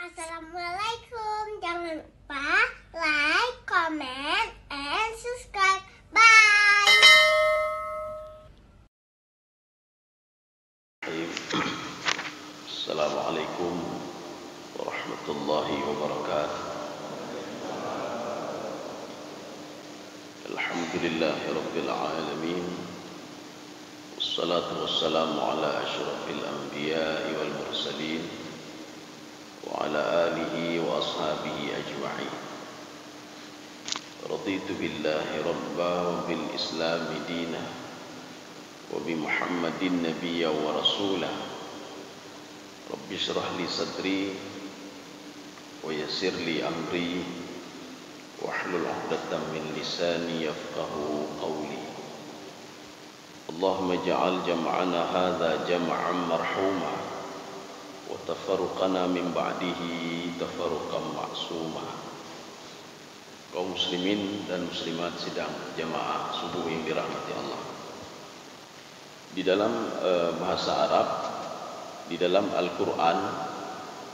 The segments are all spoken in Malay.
Assalamualaikum. Jangan lupa like, comment, and subscribe. Bye. Assalamualaikum warahmatullahi wabarakatuh. Alhamdulillahi rabbil alamin. Wassalatu wassalamu ala asyrafil anbiya'i wal mursalin wa ala alihi wa ashabihi ajma'in. Raditu billahi rabba wa bil islami dina wa bi Muhammadin nabiyya wa rasulah. Rabbi shrah li sadri wa yassir li amri wahlul 'uqdatam min lisani yafqahu qawli. Allahumma ij'al jam'ana hadza jam'an marhuma wa tafarruqana min ba'dihi tafarruqan ma'suma. Kaum muslimin dan muslimat sidang jamaah subuh yang dirahmati Allah. Di dalam bahasa Arab, di dalam Al-Quran,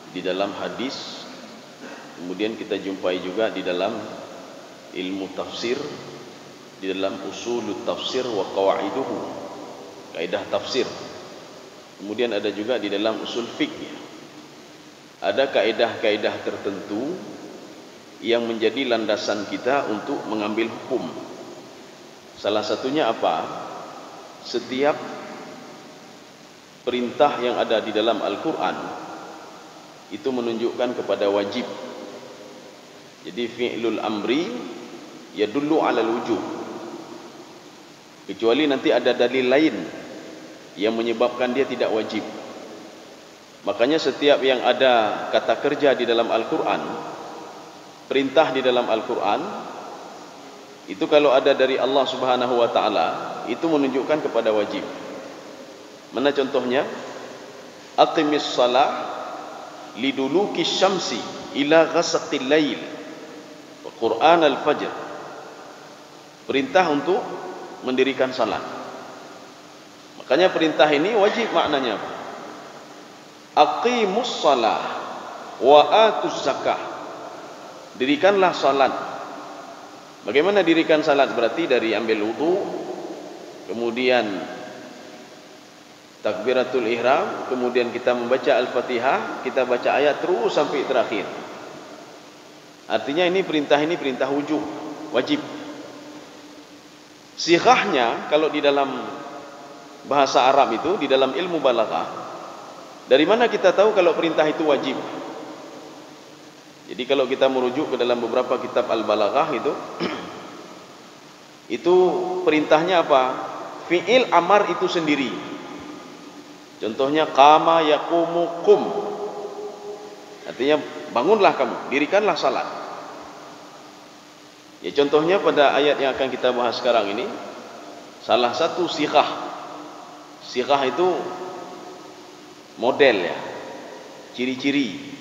di dalam hadis, kemudian kita jumpai juga di dalam ilmu tafsir, di dalam usulut tafsir wa qawaiduhu, kaidah tafsir. Kemudian ada juga di dalam usul fikih. Ada kaidah-kaidah tertentu yang menjadi landasan kita untuk mengambil hukum. Salah satunya apa? Setiap perintah yang ada di dalam Al-Quran itu menunjukkan kepada wajib. Jadi fi'lul amri yadullu 'alal wujub, kecuali nanti ada dalil lain yang menyebabkan dia tidak wajib. Makanya setiap yang ada kata kerja di dalam Al-Quran, perintah di dalam Al-Quran, itu kalau ada dari Allah Subhanahu wa ta'ala, itu menunjukkan kepada wajib. Mana contohnya? Aqimis salah liduluki syamsi ila ghasaqil lail wa Qur'an al-fajr. Perintah untuk mendirikan salat. Makanya perintah ini wajib maknanya apa? Aqimus salah wa atuz zakah. Dirikanlah salat. Bagaimana dirikan salat? Berarti dari ambil wudu, kemudian takbiratul ihram, kemudian kita membaca Al-Fatihah, kita baca ayat terus sampai terakhir. Artinya ini perintah wujub, wajib. Sighahnya kalau di dalam bahasa Arab itu, di dalam ilmu balaghah, dari mana kita tahu kalau perintah itu wajib? Jadi kalau kita merujuk ke dalam beberapa kitab al-balaghah itu perintahnya apa? Fi'il amar itu sendiri. Contohnya qama yaqumu qum. Artinya bangunlah kamu, dirikanlah salat. Ya, contohnya pada ayat yang akan kita bahas sekarang ini, salah satu sighah. Sighah itu model ya, ciri-ciri.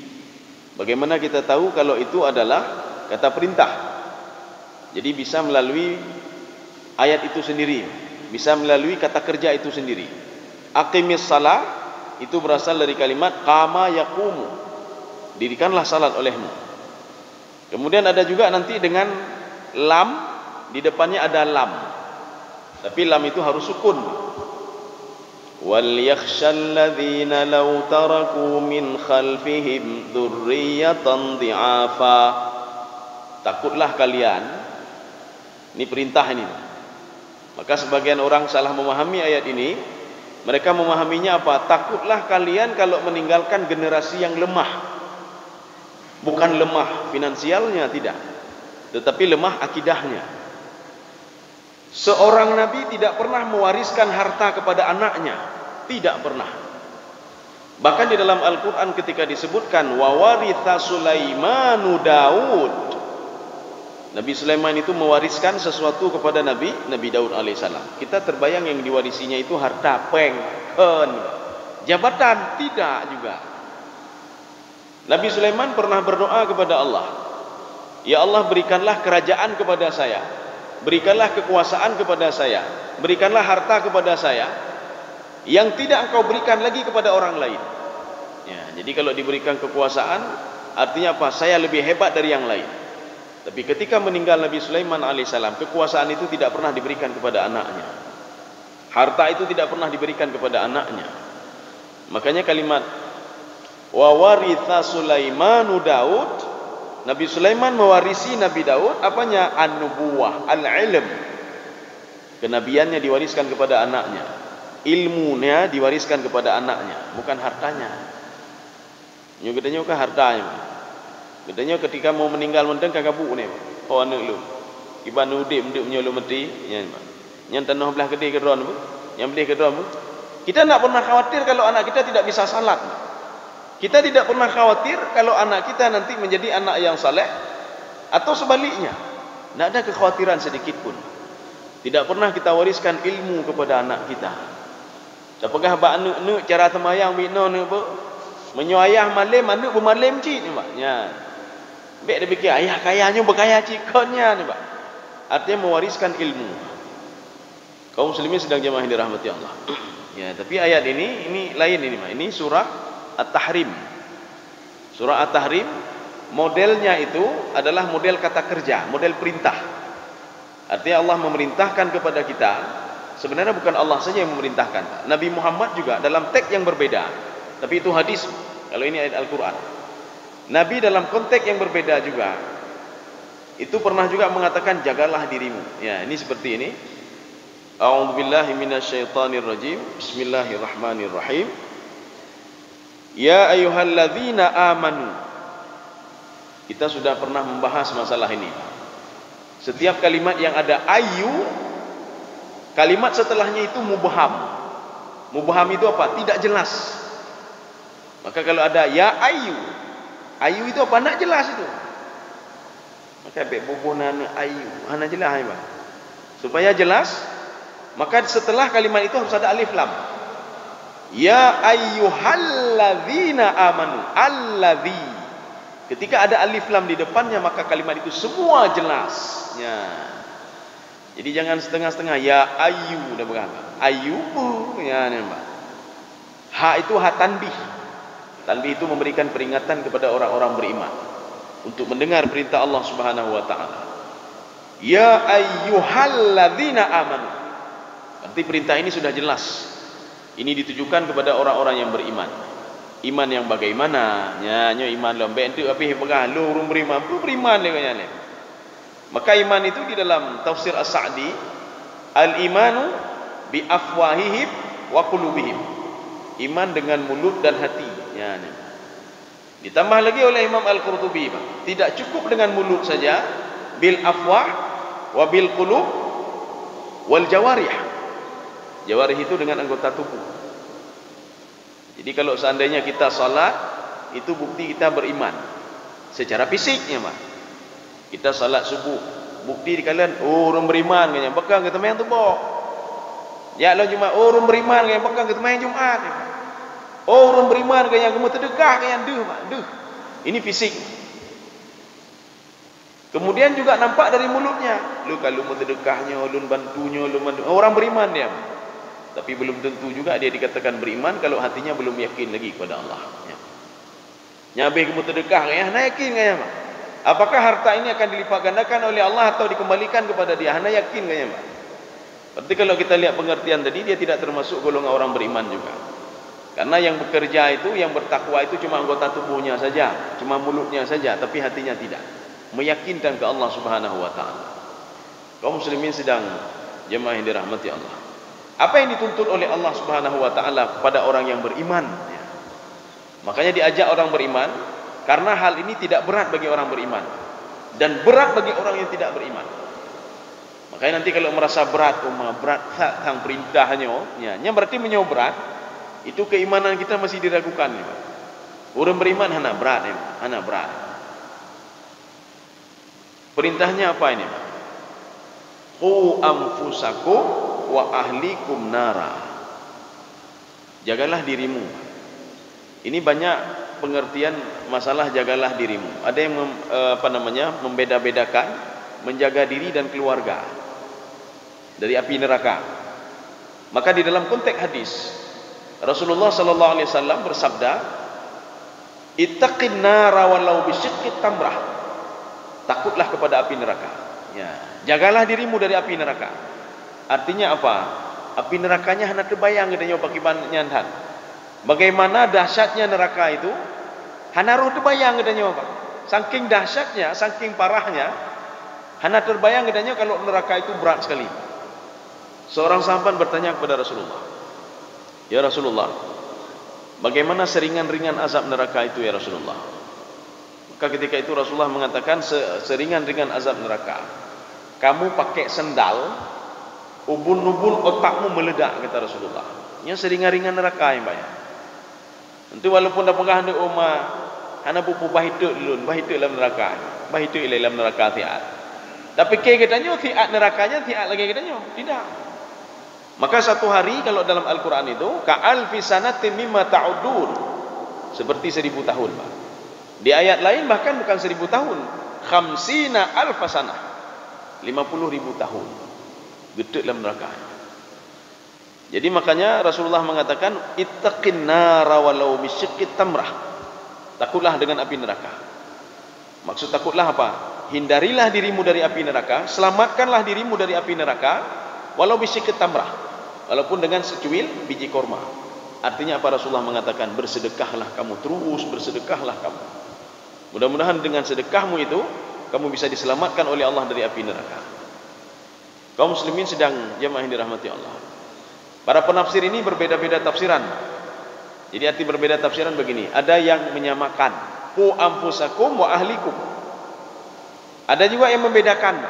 Bagaimana kita tahu kalau itu adalah kata perintah? Jadi bisa melalui ayat itu sendiri, bisa melalui kata kerja itu sendiri. Aqimis salah itu berasal dari kalimat qama yaqumu, dirikanlah salat olehmu. Kemudian ada juga nanti dengan lam, di depannya ada lam, tapi lam itu harus sukun. Wal yakhshal ladzina law taraku min khalfihim dzurriyyatan dhi'afa. Takutlah kalian, ini perintah ini. Maka sebagian orang salah memahami ayat ini. Mereka memahaminya apa? Takutlah kalian kalau meninggalkan generasi yang lemah. Bukan lemah finansialnya, tidak, tetapi lemah akidahnya. Seorang nabi tidak pernah mewariskan harta kepada anaknya, tidak pernah. Bahkan di dalam Al-Quran ketika disebutkan wa waritha Sulaimanu Daud, Nabi Sulaiman itu mewariskan sesuatu kepada Nabi Daud alaihissalam. Kita terbayang yang diwarisinya itu harta, jabatan, tidak juga. Nabi Sulaiman pernah berdoa kepada Allah, ya Allah, berikanlah kerajaan kepada saya, berikanlah kekuasaan kepada saya, berikanlah harta kepada saya yang tidak engkau berikan lagi kepada orang lain. Ya, jadi kalau diberikan kekuasaan, artinya apa? Saya lebih hebat dari yang lain. Tapi ketika meninggal Nabi Sulaiman alaihissalam, kekuasaan itu tidak pernah diberikan kepada anaknya. Harta itu tidak pernah diberikan kepada anaknya. Makanya kalimat wa waritha Sulaimanu Daud, Nabi Sulaiman mewarisi Nabi Daud apanya? An-nubuwah, al-ilm. Kenabiannya diwariskan kepada anaknya. Ilmunya diwariskan kepada anaknya, bukan hartanya. Nyo katanya ke hartanya. Katanya ketika mau meninggal mendeng kagabuk ni. Oh anak lu. Iban udip nduk menyo lu mati, ya. Yang tanah belah gede ke ron, yang beli ke ron. Kita tak pernah khawatir kalau anak kita tidak bisa salat. Kita tidak pernah khawatir kalau anak kita nanti menjadi anak yang saleh atau sebaliknya. Tidak ada kekhawatiran sedikit pun. Tidak pernah kita wariskan ilmu kepada anak kita. Apakah bak anu cara semayang bina ni bu menyoayah malam anu bermalam cik ni pak. Ya. Baik dia fikir ayah kayanya berkaya cikonnya ni pak. Artinya mewariskan ilmu. Kaum muslimin sedang jemaah yang dirahmati Allah. Ya, tapi ayat ini lain ini pak. Ini surah At-Tahrim. Surah At-Tahrim modelnya itu adalah model kata kerja, model perintah. Artinya Allah memerintahkan kepada kita. Sebenarnya bukan Allah saja yang memerintahkan. Nabi Muhammad juga dalam teks yang berbeda. Tapi itu hadis. Kalau ini ayat Al-Quran. Nabi dalam konteks yang berbeda juga. Itu pernah juga mengatakan jagalah dirimu. Ya, ini seperti ini. A'udzubillahi minasyaitonirrajim. Bismillahirrahmanirrahim. Ya ayyuhalladzina amanu. Kita sudah pernah membahas masalah ini. Setiap kalimat yang ada ayu, kalimat setelahnya itu mubham. Mubham itu apa? Tidak jelas. Maka kalau ada ya ayu, ayu itu apa? Nak jelas itu. Maka bek bobonan ayu, hana jelas ya, supaya jelas, maka setelah kalimat itu harus ada alif lam. Ya ayyuhalladzina amanu, alladzi. Ketika ada alif lam di depannya, maka kalimat itu semua jelas. Ya. Jadi jangan setengah-setengah. Ya ayu, dah berapa? Ayyubu, ya nampak. Ha itu ha tanbih. Tanbih itu memberikan peringatan kepada orang-orang beriman untuk mendengar perintah Allah Subhanahu wa taala. Ya ayyuhalladzina amanu. Arti perintah ini sudah jelas. Ini ditujukan kepada orang-orang yang beriman. Iman yang bagaimana? Nyo iman lembek itu api pegah lu urung beriman, beriman dia kanya. Maka iman itu di dalam tafsir As-Sa'di, al-imanu bi afwahihim wa qulubihim. Iman dengan mulut dan hati. Ya, ni. Ditambah lagi oleh Imam Al-Qurtubi, tidak cukup dengan mulut saja, bil afwah wa bil qulub wal jawarih. Jawarih itu dengan anggota tubuh. Jadi kalau seandainya kita salat, itu bukti kita beriman secara fisiknya, Pak. Kita salat subuh, bukti di kalian, oh orang beriman kayaknya, bekang kita main tu bok. Ya lah Jumat, oh orang beriman kayaknya, bekang kita main Jumat. Oh orang beriman kayaknya, kamu terdekat kayaknya, Pak, Ini fisik. Kemudian juga nampak dari mulutnya. Lu kalau mau terdekarnya, lu bantunya, lu bantu. Orang beriman dia. Tapi belum tentu juga dia dikatakan beriman kalau hatinya belum yakin lagi kepada Allah. Ya. Nyabih kamu terdekat ya, hana yakin kaya mak. Apakah harta ini akan dilipat gandakan oleh Allah atau dikembalikan kepada dia? Hana yakin kaya mak. Berarti kalau kita lihat pengertian tadi, dia tidak termasuk golongan orang beriman juga. Karena yang bekerja itu, yang bertakwa itu cuma anggota tubuhnya saja, cuma mulutnya saja, tapi hatinya tidak meyakinkan ke Allah Subhanahu wa taala. Kaum muslimin sedang jemaah yang dirahmati Allah. Apa yang dituntut oleh Allah Subhanahu wa taala kepada orang yang beriman? Ya. Makanya diajak orang beriman karena hal ini tidak berat bagi orang beriman dan berat bagi orang yang tidak beriman. Makanya nanti kalau merasa berat, berat tentang perintahnya, nya berarti menyo berat, itu keimanan kita masih diragukan ya. Orang beriman hana berat ya, hana berat. Perintahnya apa ini, Pak? Qu anfusakum wa ahlikum nara. Jagalah dirimu. Ini banyak pengertian masalah jagalah dirimu. Ada yang membeda-bedakan menjaga diri dan keluarga dari api neraka. Maka di dalam konteks hadis Rasulullah sallallahu alaihi wasallam bersabda, Ittaqin nara walau bisyiqqit tamrah. Takutlah kepada api neraka. Ya, jagalah dirimu dari api neraka. Artinya apa? Api nerakanya hana terbayang katanya bagi banyak. Bagaimana dahsyatnya neraka itu? Hana roh terbayang katanya apa? Saking dahsyatnya, saking parahnya, hana terbayang katanya kalau neraka itu berat sekali. Seorang sahabat bertanya kepada Rasulullah, "Ya Rasulullah, bagaimana seringan-ringan azab neraka itu ya Rasulullah?" Maka ketika itu Rasulullah mengatakan, seringan-ringan azab neraka, kamu pakai sendal, ubun-ubun otakmu meledak, kata Rasulullah. Yang seringan-ringan neraka yang banyak. Nanti walaupun dah pegah di rumah, hana pupu bahituk dulu, bahituk dalam neraka, bahituk dalam neraka tiat. Tapi katanya tiat nerakanya tiat lagi katanya, tidak. Maka satu hari kalau dalam Al-Quran itu ka'alfi sanatin mimma ta'udun, seperti 1000 tahun. Di ayat lain bahkan bukan 1000 tahun, khamsina alfasanah, 50.000 tahun gedek dalam neraka. Jadi makanya Rasulullah mengatakan ittaqin nara walau bisyiqqit tamrah. Takutlah dengan api neraka. Maksud takutlah apa? Hindarilah dirimu dari api neraka, selamatkanlah dirimu dari api neraka walau bisyiqqit tamrah, walaupun dengan secuil biji korma. Artinya apa? Rasulullah mengatakan bersedekahlah kamu, terus bersedekahlah kamu. Mudah-mudahan dengan sedekahmu itu kamu bisa diselamatkan oleh Allah dari api neraka. Kaum muslimin sedang jemaah yang dirahmati Allah. Para penafsir ini berbeda-beda tafsiran. Jadi arti berbeda tafsiran begini, ada yang menyamakan qu anfusakum wa ahlikum. Ada juga yang membedakan.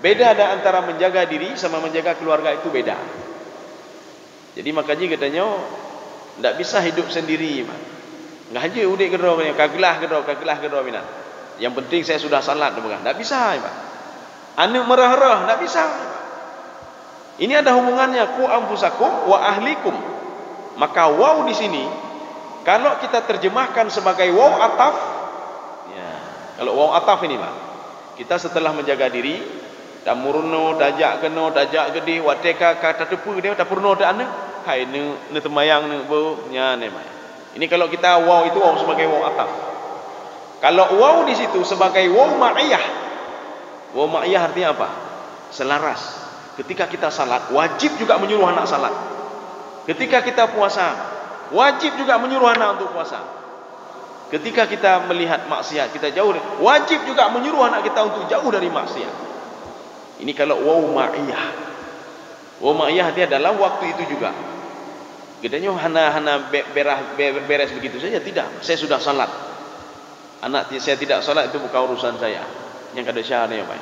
Beda ada antara menjaga diri sama menjaga keluarga, itu beda. Jadi makanya katanya tidak bisa hidup sendiri. Enggak aja udik gedor kagelah gedor minat. Yang penting saya sudah salat bukan. Tidak bisa, Pak. Anu merah-merah, tidak bisa. Ini ada hubungannya qu anfusakum wa ahlikum. Maka waw di sini kalau kita terjemahkan sebagai waw ataf, ya, kalau waw ataf ini, Pak. Kita setelah menjaga diri, dah murno, dajak keno, dajak gede, wateka kata tepu dia dah purno dah anu. Hai ne temayang ne bo nya ne mai. Ini kalau kita waw itu waw sebagai waw ataf. Kalau waw di situ sebagai waw ma'iyah. Waw ma'iyah artinya apa? Selaras. Ketika kita salat, wajib juga menyuruh anak salat. Ketika kita puasa, wajib juga menyuruh anak untuk puasa. Ketika kita melihat maksiat, kita jauh, wajib juga menyuruh anak kita untuk jauh dari maksiat. Ini kalau waw ma'iyah. Waw ma'iyah artinya dalam waktu itu juga. Katanya hana beres begitu saja, tidak. Saya sudah salat. Anak saya tidak salat itu bukan urusan saya. Yang kada syahane ya, Pak.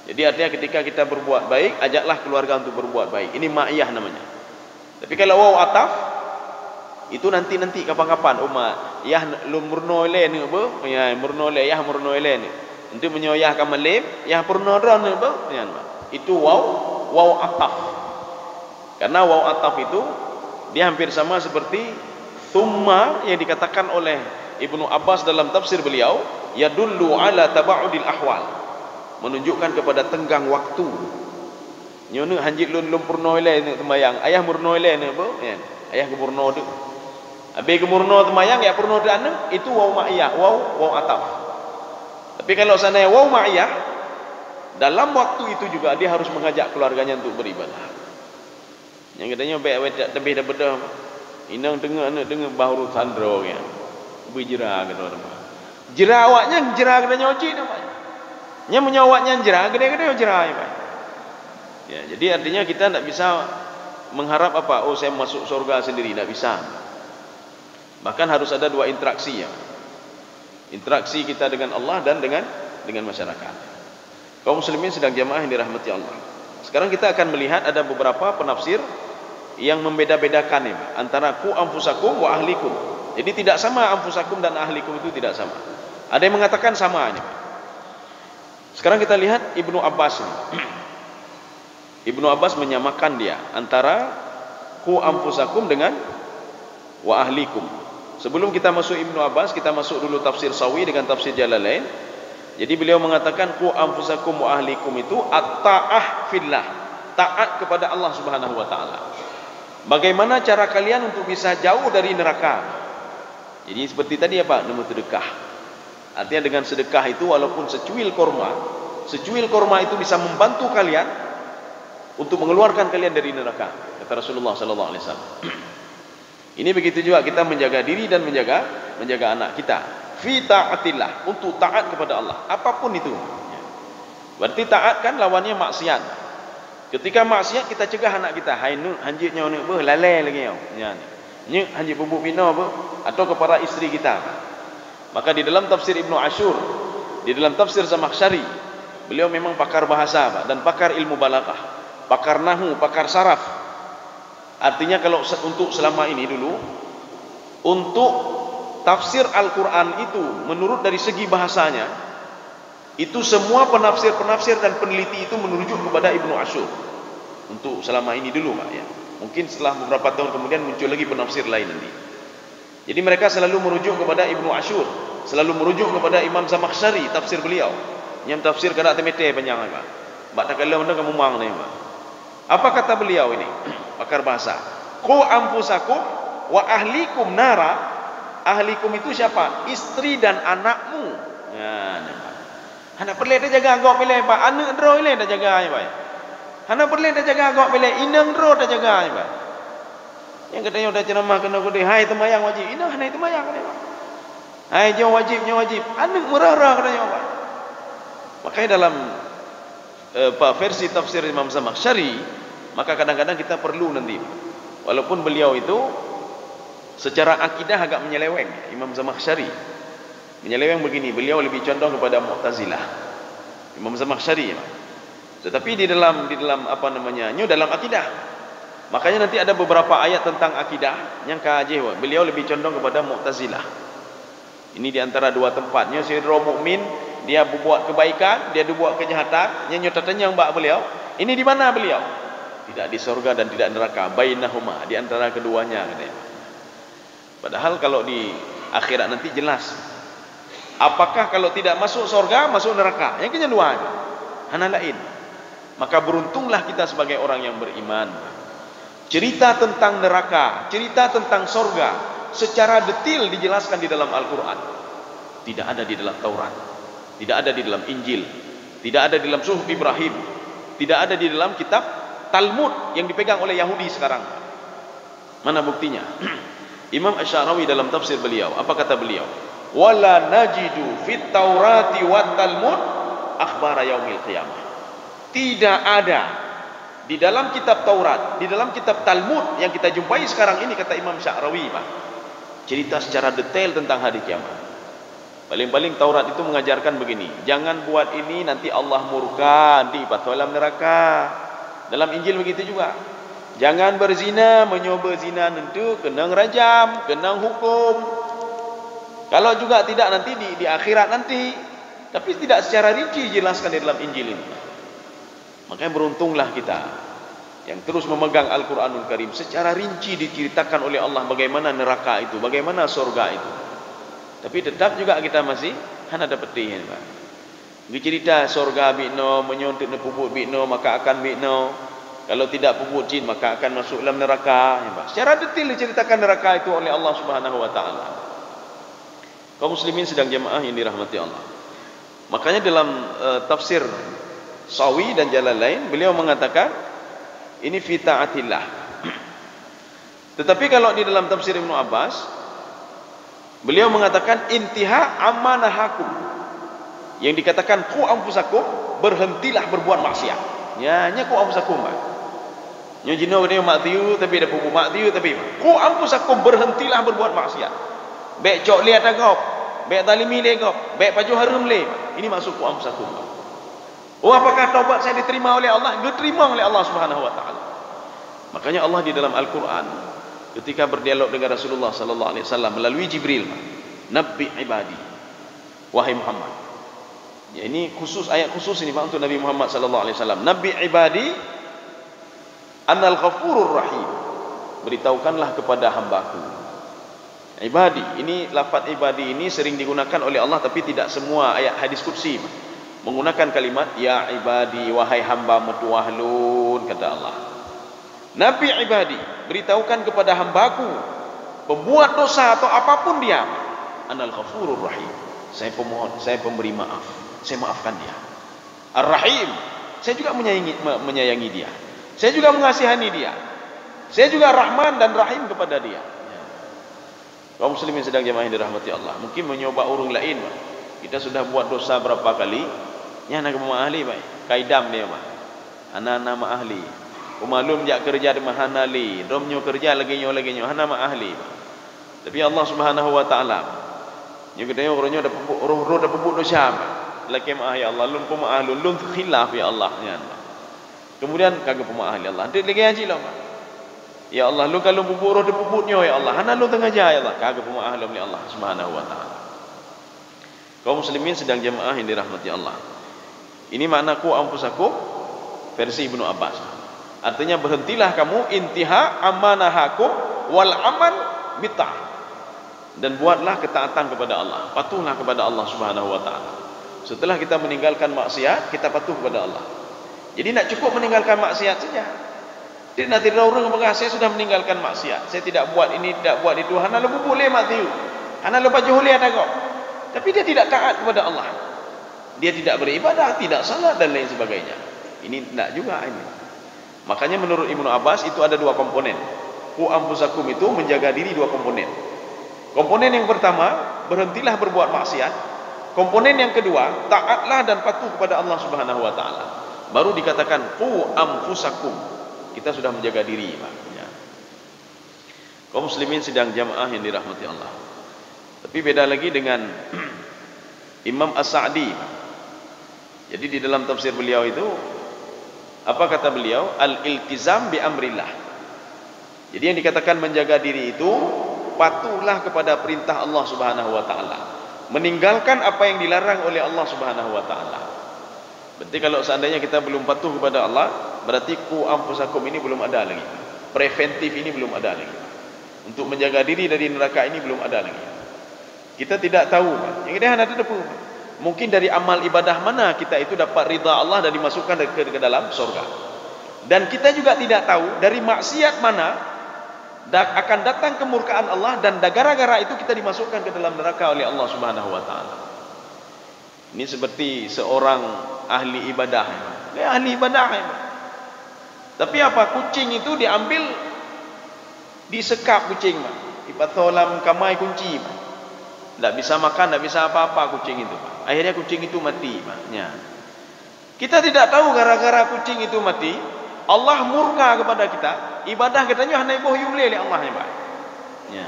Jadi artinya ketika kita berbuat baik, ajaklah keluarga untuk berbuat baik. Ini ma'iyah namanya. Tapi kalau waw ataf itu nanti kapan-kapan umat yah lumurno ile ni apa? Ya murno ile yah murno ile ni. Untuk menyoyahkan malim yah purno ran ni apa? Ya, itu waw ataf. Karena waw ataf itu dia hampir sama seperti thumma yang dikatakan oleh Ibnu Abbas dalam tafsir beliau, yadullu ala taba'udil ahwal, menunjukkan kepada tenggang waktu. Nyono hanjit lun purno ile ni temayang, ayah murno ile ni apa? Ya, ayah ke murno tu. Abi ke murno temayang ya purno tu anu, itu waw ma'iyah, waw ataf. Tapi kalau sana waw ma'iyah, dalam waktu itu juga dia harus mengajak keluarganya untuk beribadah. Yang katanya baik lebih dah bedah. Inang dengar baru sandro ya. Berjera kata orang. Jera awaknya jera kena nyoci namanya. Nya menyawatnya jera gede-gede jera ya, Pak. Ya, jadi artinya kita tidak bisa mengharap apa, oh saya masuk surga sendiri, tidak bisa. Bahkan harus ada dua interaksi ya. Interaksi kita dengan Allah dan dengan masyarakat. Kaum muslimin sedang jamaah yang dirahmati Allah. Sekarang kita akan melihat ada beberapa penafsir yang membeda-bedakan ya, antara ku anfusakum wa ahlikum. Jadi tidak sama anfusakum dan ahlikum itu tidak sama. Ada yang mengatakan sama ini. Sekarang kita lihat Ibnu Abbas ini. Ibnu Abbas menyamakan dia antara ku anfusakum dengan wa ahlikum. Sebelum kita masuk Ibnu Abbas, kita masuk dulu tafsir Sawi dengan tafsir Jalalain. Jadi beliau mengatakan ku anfusakum wa ahlikum itu at-ta'ah fillah, taat kepada Allah Subhanahu wa taala. Bagaimana cara kalian untuk bisa jauh dari neraka? Jadi seperti tadi apa? Nama sedekah. Artinya dengan sedekah itu walaupun secuil korma itu bisa membantu kalian untuk mengeluarkan kalian dari neraka, kata Rasulullah sallallahu alaihi wasallam. Ini begitu juga kita menjaga diri dan menjaga anak kita. Fi ta'atillah, untuk taat kepada Allah, apapun itu. Berarti taat kan lawannya maksiat. Ketika maksiat kita cegah anak kita, hai nu hanjitnya ni beuh lalai lagi kau. Ya. Ni hanjit bubuk bina apa atau kepada isteri kita. Maka di dalam tafsir Ibnu Ashur, di dalam tafsir Zamakhsyari, beliau memang pakar bahasa dan pakar ilmu balaghah, pakar nahwu, pakar saraf. Artinya kalau untuk selama ini dulu, untuk tafsir Al-Quran itu menurut dari segi bahasanya, itu semua penafsir dan peneliti itu merujuk kepada Ibnu Ashur. Untuk selama ini dulu Pak ya. Mungkin setelah beberapa tahun kemudian muncul lagi penafsir lain nanti. Jadi mereka selalu merujuk kepada Ibnu Ashur, selalu merujuk kepada Imam Zamakhsyari, tafsir beliau. Yang tafsir kada temete panjang Pak. Mbak tak kalau anda kamu mang ni Pak. Apa kata beliau ini? Pakar bahasa. Qu anfusakum wa ahlikum nara. Ahlikum itu siapa? Istri dan anakmu. Ya, nampak. Anak perlu dah jaga agak pilih Pak. Anak dro ile dah jaga ya Pak. Anak perlu dah jaga agak pilih. Inang dro dah jaga ya Pak. Yang katanya udah ceramah kena kode, hai temayang wajib. Inah hai temayang kata Pak. Hai jauh wajib. Anak murah-murah katanya Pak. Makanya dalam versi tafsir Imam Zamakhsyari, maka kadang-kadang kita perlu nanti, walaupun beliau itu secara akidah agak menyeleweng, Imam Zamakhsyari menyeleweng begini, beliau lebih condong kepada Mu'tazilah, Imam Zamakhsyari. Tetapi di dalam apa namanya, dalam akidah, makanya nanti ada beberapa ayat tentang akidah yang kajih, beliau lebih condong kepada Mu'tazilah. Ini di antara dua tempatnya, seorang mukmin dia berbuat kebaikan, dia berbuat kejahatan, yang nyotatannya yang mbak beliau, ini di mana beliau? Tidak di surga dan tidak neraka, bainahuma, di antara keduanya katanya. Padahal kalau di akhirat nanti jelas. Apakah kalau tidak masuk surga, masuk neraka? Yang kedua, hana lain. Maka beruntunglah kita sebagai orang yang beriman. Cerita tentang neraka, cerita tentang surga secara detail dijelaskan di dalam Al-Quran. Tidak ada di dalam Taurat, tidak ada di dalam Injil, tidak ada di dalam Suhuf Ibrahim, tidak ada di dalam kitab Talmud yang dipegang oleh Yahudi sekarang. Mana buktinya? Imam Asy-Sya'rawi dalam tafsir beliau, apa kata beliau? Wala najidu fit Taurati wat Talmud akhbara yaumil qiyamah. Tidak ada di dalam kitab Taurat, di dalam kitab Talmud yang kita jumpai sekarang ini, kata Imam Sya'rawi, Pak, cerita secara detail tentang hari kiamat. Paling-paling Taurat itu mengajarkan begini, jangan buat ini nanti Allah murka, nanti batu alam neraka. Dalam Injil begitu juga, jangan berzina, menyoba zina nentu kena rajam, kena hukum. Kalau juga tidak nanti di akhirat nanti, tapi tidak secara rinci dijelaskan di dalam Injil ini. Makanya beruntunglah kita yang terus memegang Al-Quranul Karim, secara rinci diceritakan oleh Allah bagaimana neraka itu, bagaimana surga itu. Tapi tetap juga kita masih hana dapat tihin, Pak. Cerita surga bikno, menyuntik pupuk bikno maka akan bikno. Kalau tidak pupuk jin maka akan masuk dalam neraka, ya, Pak. Secara detail diceritakan neraka itu oleh Allah Subhanahu wa taala. Kaum muslimin sedang jemaah yang dirahmati Allah. Makanya dalam tafsir Sawi dan jalan lain beliau mengatakan ini fi ta'atillah. Tetapi kalau di dalam tafsir Ibnu Abbas beliau mengatakan intiha amanahakum. Yang dikatakan qu anfusakum, berhentilah berbuat maksiat. Ya, nya qu anfusakum, Pak. Nya jino dia maktiu tapi ada pupuk maktiu tapi qu anfusakum, berhentilah berbuat maksiat. Baik cok lihat agop, baik talimi legop, baik baju harum le. Ini maksud qu anfusakum. Oh, apakah taubat saya diterima oleh Allah? Diterima oleh Allah Subhanahu wa taala. Makanya Allah di dalam Al-Qur'an ketika berdialog dengan Rasulullah sallallahu alaihi wasallam melalui Jibril, Nabi ibadi, wahai Muhammad. Ya, ini khusus, ayat khusus ini Pak untuk Nabi Muhammad sallallahu alaihi wasallam. Nabi ibadi annal ghafurur rahim. Beritahukanlah kepada hambaku. Ibadi, ini lafaz ibadi ini sering digunakan oleh Allah tapi tidak semua ayat hadis qudsi menggunakan kalimat ya ibadi, wahai hamba mutuahlun, kata Allah. Nabi ibadi, beritahukan kepada hambaku pembuat dosa atau apapun dia, Anal Ghafurur Rahim. Saya pemohon, saya pemberi maaf. Saya maafkan dia. Ar-Rahim. Saya juga menyayangi dia. Saya juga mengasihani dia. Saya juga Rahman dan Rahim kepada dia. Ya. Kaum muslimin sedang jemaah yang dirahmati Allah. Mungkin mencoba urung lain, Pak. Kita sudah buat dosa berapa kali? Ya, nak ma ahli, Pak. Kaidam dia, Pak. Anak-anak ma ahli. Umalum jak kerja di mahanali. Domnyo kerja lagi nyo hana ma ahli, Pak. Tapi Allah Subhanahu wa taala, yang katanya orangnya ada roh ada pebut dosa. Laki ma ya Allah, lun pun ma ahlun, lun khilaf ya Allah. Ya. Kemudian kagak pemaah ya Allah. Nanti lagi haji lah. Ya Allah, lu kalau bubur roh dipuputnya ya Allah. Hana lu tengah ya Allah. Kagak pemaah ya Allah Subhanahu wa taala. Kaum muslimin sedang jemaah yang dirahmati Allah. Ini makna ku ampusakum versi Ibnu Abbas. Artinya berhentilah kamu intiha amanahakum wal amal bitah. Dan buatlah ketaatan kepada Allah. Patuhlah kepada Allah Subhanahu wa taala. Setelah kita meninggalkan maksiat, kita patuh kepada Allah. Jadi nak cukup meninggalkan maksiat saja. Dia nanti orang berkata, saya sudah meninggalkan maksiat. Saya tidak buat ini, tidak buat itu. Hana lu boleh mati. Hana lu baju boleh ada kok. Tapi dia tidak taat kepada Allah. Dia tidak beribadah, tidak salat dan lain sebagainya. Ini tidak juga ini. Makanya menurut Ibnu Abbas itu ada dua komponen. Ku ampusakum itu menjaga diri dua komponen. Komponen yang pertama, berhentilah berbuat maksiat. Komponen yang kedua, taatlah dan patuh kepada Allah Subhanahu wa taala. Baru dikatakan qu anfusakum. Kita sudah menjaga diri, Pak. Ya. Kaum muslimin sedang jamaah yang dirahmati Allah. Tapi beda lagi dengan Imam As-Sa'di. Jadi di dalam tafsir beliau itu apa kata beliau? Al-iltizam bi amrillah. Jadi yang dikatakan menjaga diri itu patuhlah kepada perintah Allah Subhanahu wa taala. Meninggalkan apa yang dilarang oleh Allah Subhanahu wa taala. Berarti kalau seandainya kita belum patuh kepada Allah, berarti ku ampusakum ini belum ada lagi. Preventif ini belum ada lagi. Untuk menjaga diri dari neraka ini belum ada lagi. Kita tidak tahu, yang kita hanya ada pun. Mungkin dari amal ibadah mana kita itu dapat ridha Allah dan dimasukkan ke dalam surga. Dan kita juga tidak tahu dari maksiat mana akan datang kemurkaan Allah dan gara-gara itu kita dimasukkan ke dalam neraka oleh Allah Subhanahu wa taala. Ini seperti seorang ahli ibadah. Dia ahli ibadah. Tapi apa? Kucing itu diambil, disekap kucing. Dipatolam kamai kunci. Tak bisa makan, tak bisa apa-apa kucing itu. Akhirnya kucing itu mati. Ya. Kita tidak tahu gara-gara kucing itu mati, Allah murka kepada kita. Ibadah katanya hanya ibuh yumli oleh Allah. Ya.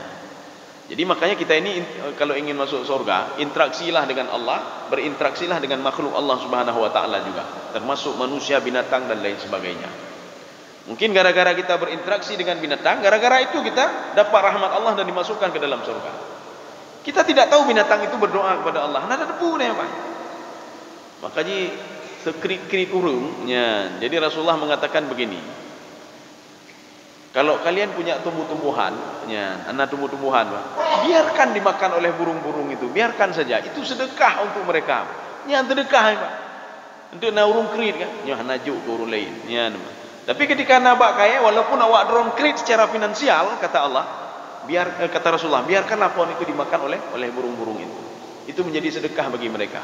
Jadi makanya kita ini kalau ingin masuk surga, interaksilah dengan Allah, berinteraksilah dengan makhluk Allah Subhanahu wa taala juga, termasuk manusia, binatang dan lain sebagainya. Mungkin gara-gara kita berinteraksi dengan binatang, gara-gara itu kita dapat rahmat Allah dan dimasukkan ke dalam surga. Kita tidak tahu binatang itu berdoa kepada Allah. Nada debu dia, Pak. Makanya sekrit-krit urungnya. Jadi Rasulullah mengatakan begini. Kalau kalian punya tumbuh-tumbuhan, ya, anak tumbuh-tumbuhan, biarkan dimakan oleh burung-burung itu, biarkan saja. Itu sedekah untuk mereka. Ya, sedekah, Pak. Untuk naurung krit kan, ya najuk ke urung lain. Ya, tapi ketika nabak kaya, walaupun awak dorong krit secara finansial, kata Allah, kata Rasulullah, biarkanlah pohon itu dimakan oleh burung-burung itu. Itu menjadi sedekah bagi mereka.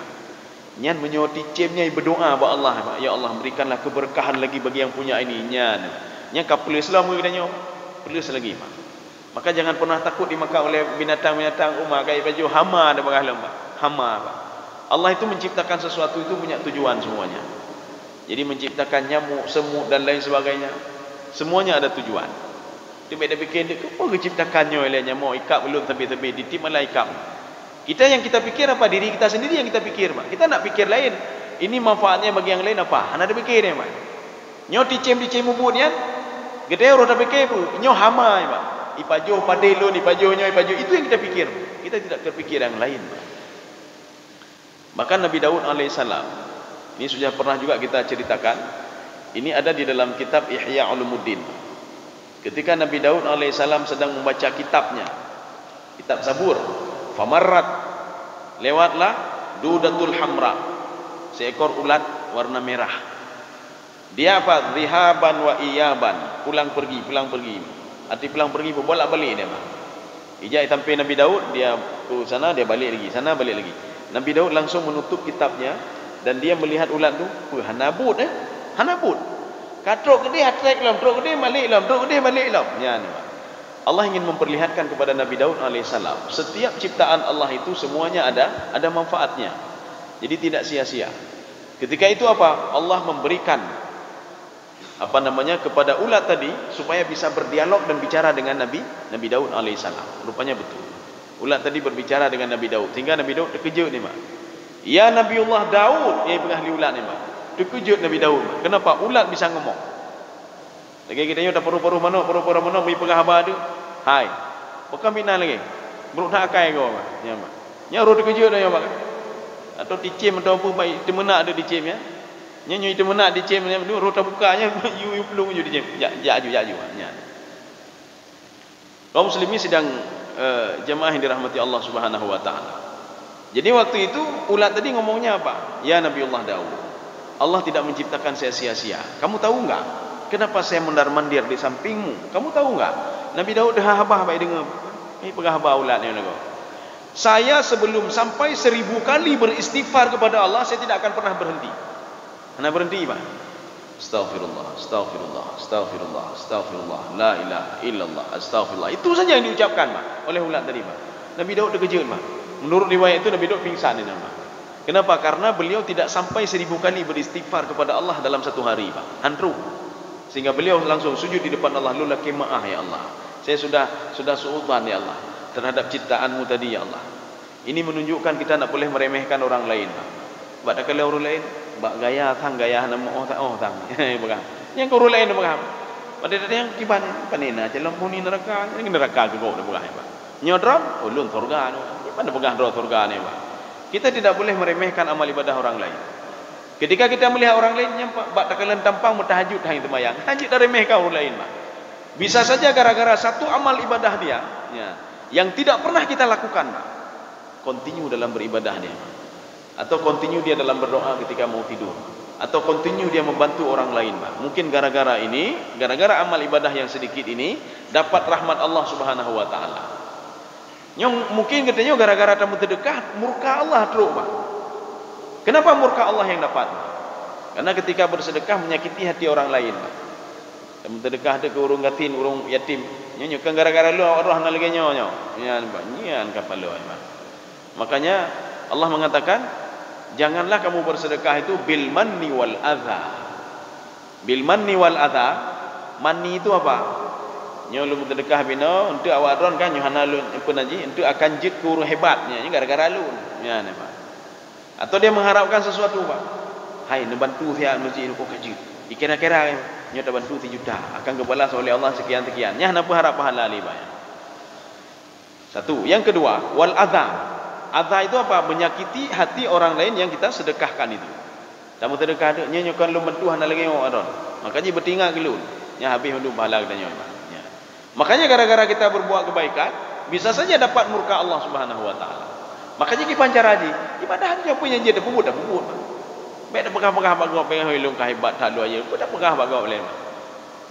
Nyan menyoti cemnya berdoa kepada Allah, ya Allah berikanlah keberkahan lagi bagi yang punya ini. Nyan kapulus Islam kita pelus lagi, Pak. Maka jangan pernah takut dimakan oleh binatang-binatang rumah kayak baju hama ada bagaimana, Pak. Hama, Pak. Allah itu menciptakan sesuatu itu punya tujuan semuanya. Jadi menciptakan nyamuk, semut dan lain sebagainya. Semuanya ada tujuan. Dia beda fikir dia apa menciptakannya oleh nyamuk ikat belum tebi-tebi ditim malah ikat. Kita yang kita fikir apa? Diri kita sendiri yang kita fikir, Pak. Kita nak fikir lain. Ini manfaatnya bagi yang lain apa? Anda ada fikirnya, Pak. Nyo dicem ubutnya. Gede orang tak fikir pun. Nyo hama, Pak. Ipajo padelo ni ipajo itu yang kita fikir. Kita tidak terfikir yang lain, Pak. Bahkan Nabi Daud alaihissalam, ini sudah pernah juga kita ceritakan. Ini ada di dalam kitab Ihya Ulumuddin. Ketika Nabi Daud alaihissalam sedang membaca kitabnya, kitab Zabur, famarrat, lewatlah dudatul hamra, seekor ulat warna merah. Dia apa? Zihaban wa iyaban, pulang pergi. Arti pulang pergi bolak balik dia, Pak. Ijak sampai Nabi Daud, dia ke sana, dia balik lagi, sana balik lagi. Nabi Daud langsung menutup kitabnya dan dia melihat ulat tu, hanabut hanabut. Katrok gede hatrek lam, trok gede balik lam, trok gede balik lam. Ya ni. Allah ingin memperlihatkan kepada Nabi Daud alaihissalam, setiap ciptaan Allah itu semuanya ada manfaatnya. Jadi tidak sia-sia. Ketika itu apa? Allah memberikan kepada ulat tadi supaya bisa berdialog dan bicara dengan Nabi Daud alaihissalam. Rupanya betul. Ulat tadi berbicara dengan Nabi Daud. Sehingga Nabi Daud terkejut ni, Mak. Ya Nabiullah Daud, pengahli ulat ni, Mak. Terkejut Nabi Daud, Mak. Kenapa? Ulat bisa ngomong. Lagi kita tanya, paruh-paruh mana pergi pegah habar tu. Hai. Bukan bina lagi. Buruk nak akai kau, Mak. Ya, Mak. Nyaruh terkejut dah, ya, Mak. Atau dicim atau apa, baik. Temenak ada dicim, ya. Nyanyi itu menak dicem ni, roh terbukanya, you pelung you dicem. Jaju. Ya. Kaum muslimin sedang jemaah yang dirahmati Allah Subhanahu wa taala. Jadi waktu itu ulat tadi ngomongnya apa? Ya Nabiullah Daud, Allah tidak menciptakan saya sia-sia. Kamu tahu enggak kenapa saya mondar-mandir di sampingmu? Kamu tahu enggak? Nabi Daud dah habah baik dengar. Pegah habah ulat ni kau. Saya sebelum sampai 1000 kali beristighfar kepada Allah, saya tidak akan pernah berhenti. Anda berhenti, Pak. Astaghfirullah, astaghfirullah, astaghfirullah, astaghfirullah, la ilaha illallah, astaghfirullah. Itu saja yang diucapkan, Pak, oleh ulat tadi, Pak. Nabi Daud terkejut, Pak. Menurut riwayat itu Nabi Daud pingsan ini, Pak. Kenapa? Karena beliau tidak sampai 1000 kali beristighfar kepada Allah dalam satu hari, Pak. Antru. Sehingga beliau langsung sujud di depan Allah, lu laki ma'ah ya Allah. Saya sudah suudzon ya Allah terhadap ciptaanmu tadi ya Allah. Ini menunjukkan kita tak boleh meremehkan orang lain, Pak. Badak kalau orang lain bak gaya tang gaya nama tang begang yang orang lain begang pada yang kiban panina jalan puni neraka ini neraka ke kau begang Pak nyodron ulun surga pada begang dro surga ni Pak. Kita tidak boleh meremehkan amal ibadah orang lain. Ketika kita melihat orang lain yang bak takalan tampang bertahajud hang temayang hajud dah remehkan orang lain Pak. Bisa saja gara-gara satu amal ibadah dia yang tidak pernah kita lakukan Pak, continue dalam beribadah dia, atau continue dia dalam berdoa ketika mau tidur, atau continue dia membantu orang lain, Pak. Mungkin gara-gara ini, gara-gara amal ibadah yang sedikit ini dapat rahmat Allah Subhanahu wa taala. Yang mungkin katanya gara-gara kamu terdekat murka Allah teruk, Pak. Kenapa murka Allah yang dapat? Karena ketika bersedekah menyakiti hati orang lain, Pak. Kamu terdekat ke urung gatin, urung yatim. Nyo kan gara-gara lu roh na lagi nyo. Nyan, Pak. Nyan kapal lu, Pak. Makanya Allah mengatakan janganlah kamu bersedekah itu bil manni wal adha. Bil manni wal adha, manni itu apa? Nyo lu sedekah bino untuk awak ron kan Yohana lu apa naji untuk akan jit guru hebatnya ni gara-gara lu. Ya ni Pak. Atau dia mengharapkan sesuatu, Pak. Hai nak bantu saya masjid kau kaji. Dikira-kira nyo tak bantu 3 juta akan kebalas oleh Allah sekian-sekian. Nya nak harap pahala li, Pak. Satu, yang kedua wal adha. Adha itu apa? Menyakiti hati orang lain yang kita sedekahkan itu. Kamu sedekah tu nya nyokan lu mentuh ana lagi orang. Makanya bertinggal ke lu. Nya habis untuk pahala kita nyo. Ya. Makanya gara-gara kita berbuat kebaikan, bisa saja dapat murka Allah Subhanahu wa taala. Makanya kita pancar haji, ibadah haji apa yang jadi pebut dah pebut. Baik dah pegah-pegah bagau pengen hilung kahebat tak lu aja. Dah pegah bagau boleh.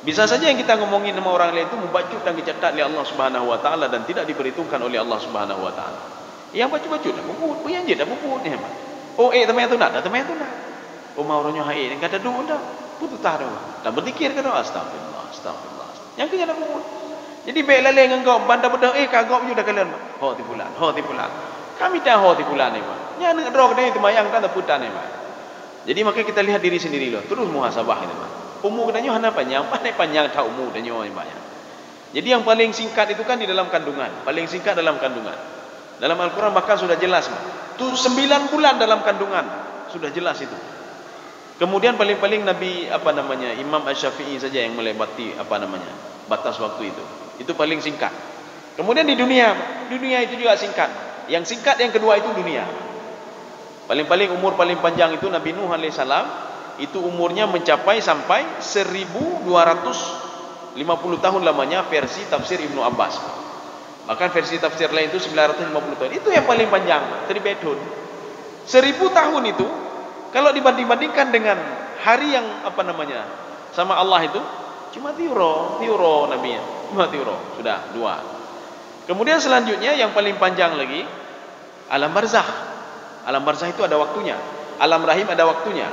Bisa saja yang kita ngomongin sama orang lain itu membacut dan dicatat oleh Allah Subhanahu wa taala dan tidak diperhitungkan oleh Allah Subhanahu wa taala. Yang baca-baca dah bubut, yang je dah bubut ni hebat. Oh teman tu nak, teman tu nak. Oh mau ronyo hai ni kata dulu dah. Putu tah dah. Dan berzikir ke doa astagfirullah, astagfirullah. Yang kenya dah bubut. Jadi baik lalai dengan kau bandar bedah kagok je dah kalian. Ho ti bulan. Kami dah ho ti bulan ni, Pak. Nya nak draw kedai temayang tak putan ni, Pak. Jadi maka kita lihat diri sendiri loh, terus muhasabah ini, Pak. Umur kedanya hana panjang tak umur dan nyawa Pak. Jadi yang paling singkat itu kan di dalam kandungan, paling singkat dalam kandungan. Dalam Al-Quran bahkan sudah jelas, itu 9 bulan dalam kandungan, sudah jelas itu. Kemudian paling-paling Nabi Imam Asy-Syafi'i saja yang melewati batas waktu itu. Itu paling singkat. Kemudian di dunia itu juga singkat. Yang singkat yang kedua itu dunia. Paling-paling umur paling panjang itu Nabi Nuh alaihissalam, itu umurnya mencapai sampai 1250 tahun lamanya versi tafsir Ibnu Abbas. Bahkan versi tafsir lain itu 950 tahun. Itu yang paling panjang, teribetun. 1000 tahun itu kalau dibanding-bandingkan dengan hari yang sama Allah itu cuma tiuro Nabi. Cuma tiuro, sudah 2. Kemudian selanjutnya yang paling panjang lagi, alam barzakh. Alam barzakh itu ada waktunya. Alam rahim ada waktunya.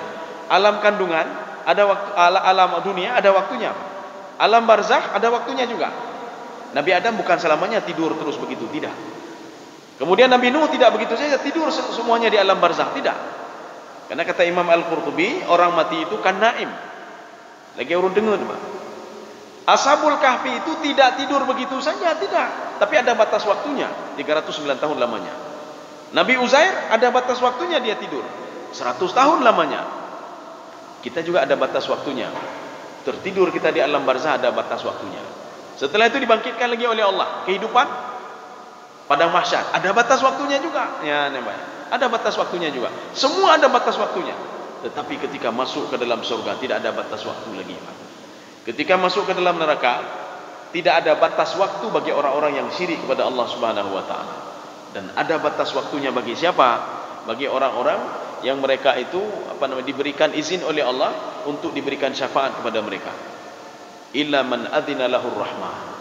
Alam kandungan ada waktu, alam dunia ada waktunya. Alam barzakh ada waktunya juga. Nabi Adam bukan selamanya tidur terus begitu, tidak. Kemudian Nabi Nuh tidak begitu saja tidur semuanya di alam barzakh, tidak. Karena kata Imam Al-Qurtubi, orang mati itu kan naim. Lagi urun dengar, Pak. Ashabul Kahfi itu tidak tidur begitu saja, tidak. Tapi ada batas waktunya, 309 tahun lamanya. Nabi Uzair ada batas waktunya dia tidur, 100 tahun lamanya. Kita juga ada batas waktunya. Tertidur kita di alam barzakh ada batas waktunya. Setelah itu dibangkitkan lagi oleh Allah. Kehidupan padang mahsyar ada batas waktunya juga. Ya, namanya. Ada batas waktunya juga. Semua ada batas waktunya. Tetapi ketika masuk ke dalam surga tidak ada batas waktu lagi, Pak. Ketika masuk ke dalam neraka tidak ada batas waktu bagi orang-orang yang syirik kepada Allah Subhanahu wa taala. Dan ada batas waktunya bagi siapa? Bagi orang-orang yang mereka itu diberikan izin oleh Allah untuk diberikan syafaat kepada mereka. Illa man adzina lahur rahmah.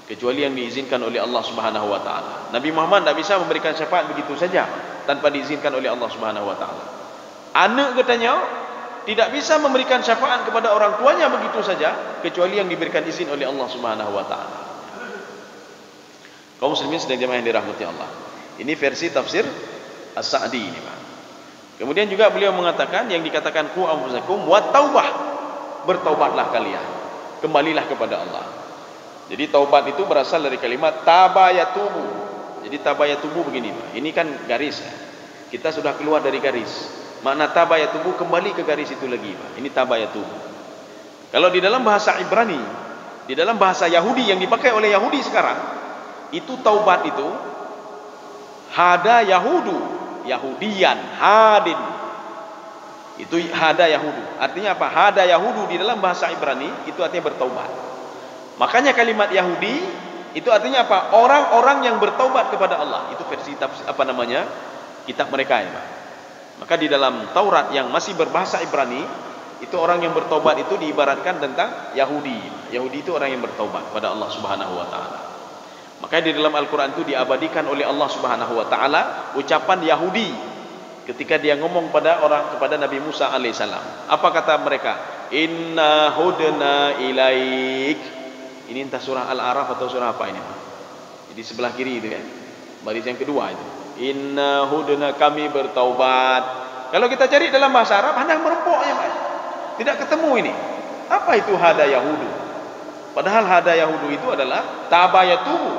Kecuali yang diizinkan oleh Allah Subhanahu wa taala. Nabi Muhammad tidak bisa memberikan syafaat begitu saja tanpa diizinkan oleh Allah Subhanahu wa taala. Anak katanya tidak bisa memberikan syafaat kepada orang tuanya begitu saja kecuali yang diberikan izin oleh Allah Subhanahu wa taala. Kaum muslimin sedang jemaah yang dirahmati Allah. Ini versi tafsir As-Sa'di ini, Pak. Kemudian juga beliau mengatakan yang dikatakan qu anfusakum wa taubah. Bertaubatlah kalian. Kembalilah kepada Allah. Jadi taubat itu berasal dari kalimat tabayatubu. Jadi tabayatubu begini, Pak. Ini kan garis. Kita sudah keluar dari garis. Makna tabayatubu kembali ke garis itu lagi, Pak. Ini tabayatubu. Kalau di dalam bahasa Ibrani, di dalam bahasa Yahudi yang dipakai oleh Yahudi sekarang, itu taubat itu hada Yahudu, Yahudian, hadin. Itu hada Yahudu. Artinya apa? Hada Yahudu di dalam bahasa Ibrani itu artinya bertaubat. Makanya kalimat Yahudi itu artinya apa? Orang-orang yang bertaubat kepada Allah. Itu versi kitab mereka ya, Pak. Maka di dalam Taurat yang masih berbahasa Ibrani, itu orang yang bertaubat itu diibaratkan tentang Yahudi. Yahudi itu orang yang bertaubat kepada Allah Subhanahu wa taala. Maka di dalam Al-Qur'an itu diabadikan oleh Allah Subhanahu wa taala ucapan Yahudi ketika dia ngomong kepada Nabi Musa alaihissalam. Apa kata mereka? Inna hudna ilaik. Ini entah surah Al-A'raf atau surah apa ini, Pak. Jadi sebelah kiri itu kan. Baris yang kedua itu. Inna hudna, kami bertaubat. Kalau kita cari dalam bahasa Arab hanya merempoknya, Pak. Tidak ketemu ini. Apa itu hada Yahudu? Padahal hada Yahudu itu adalah tabayatubu,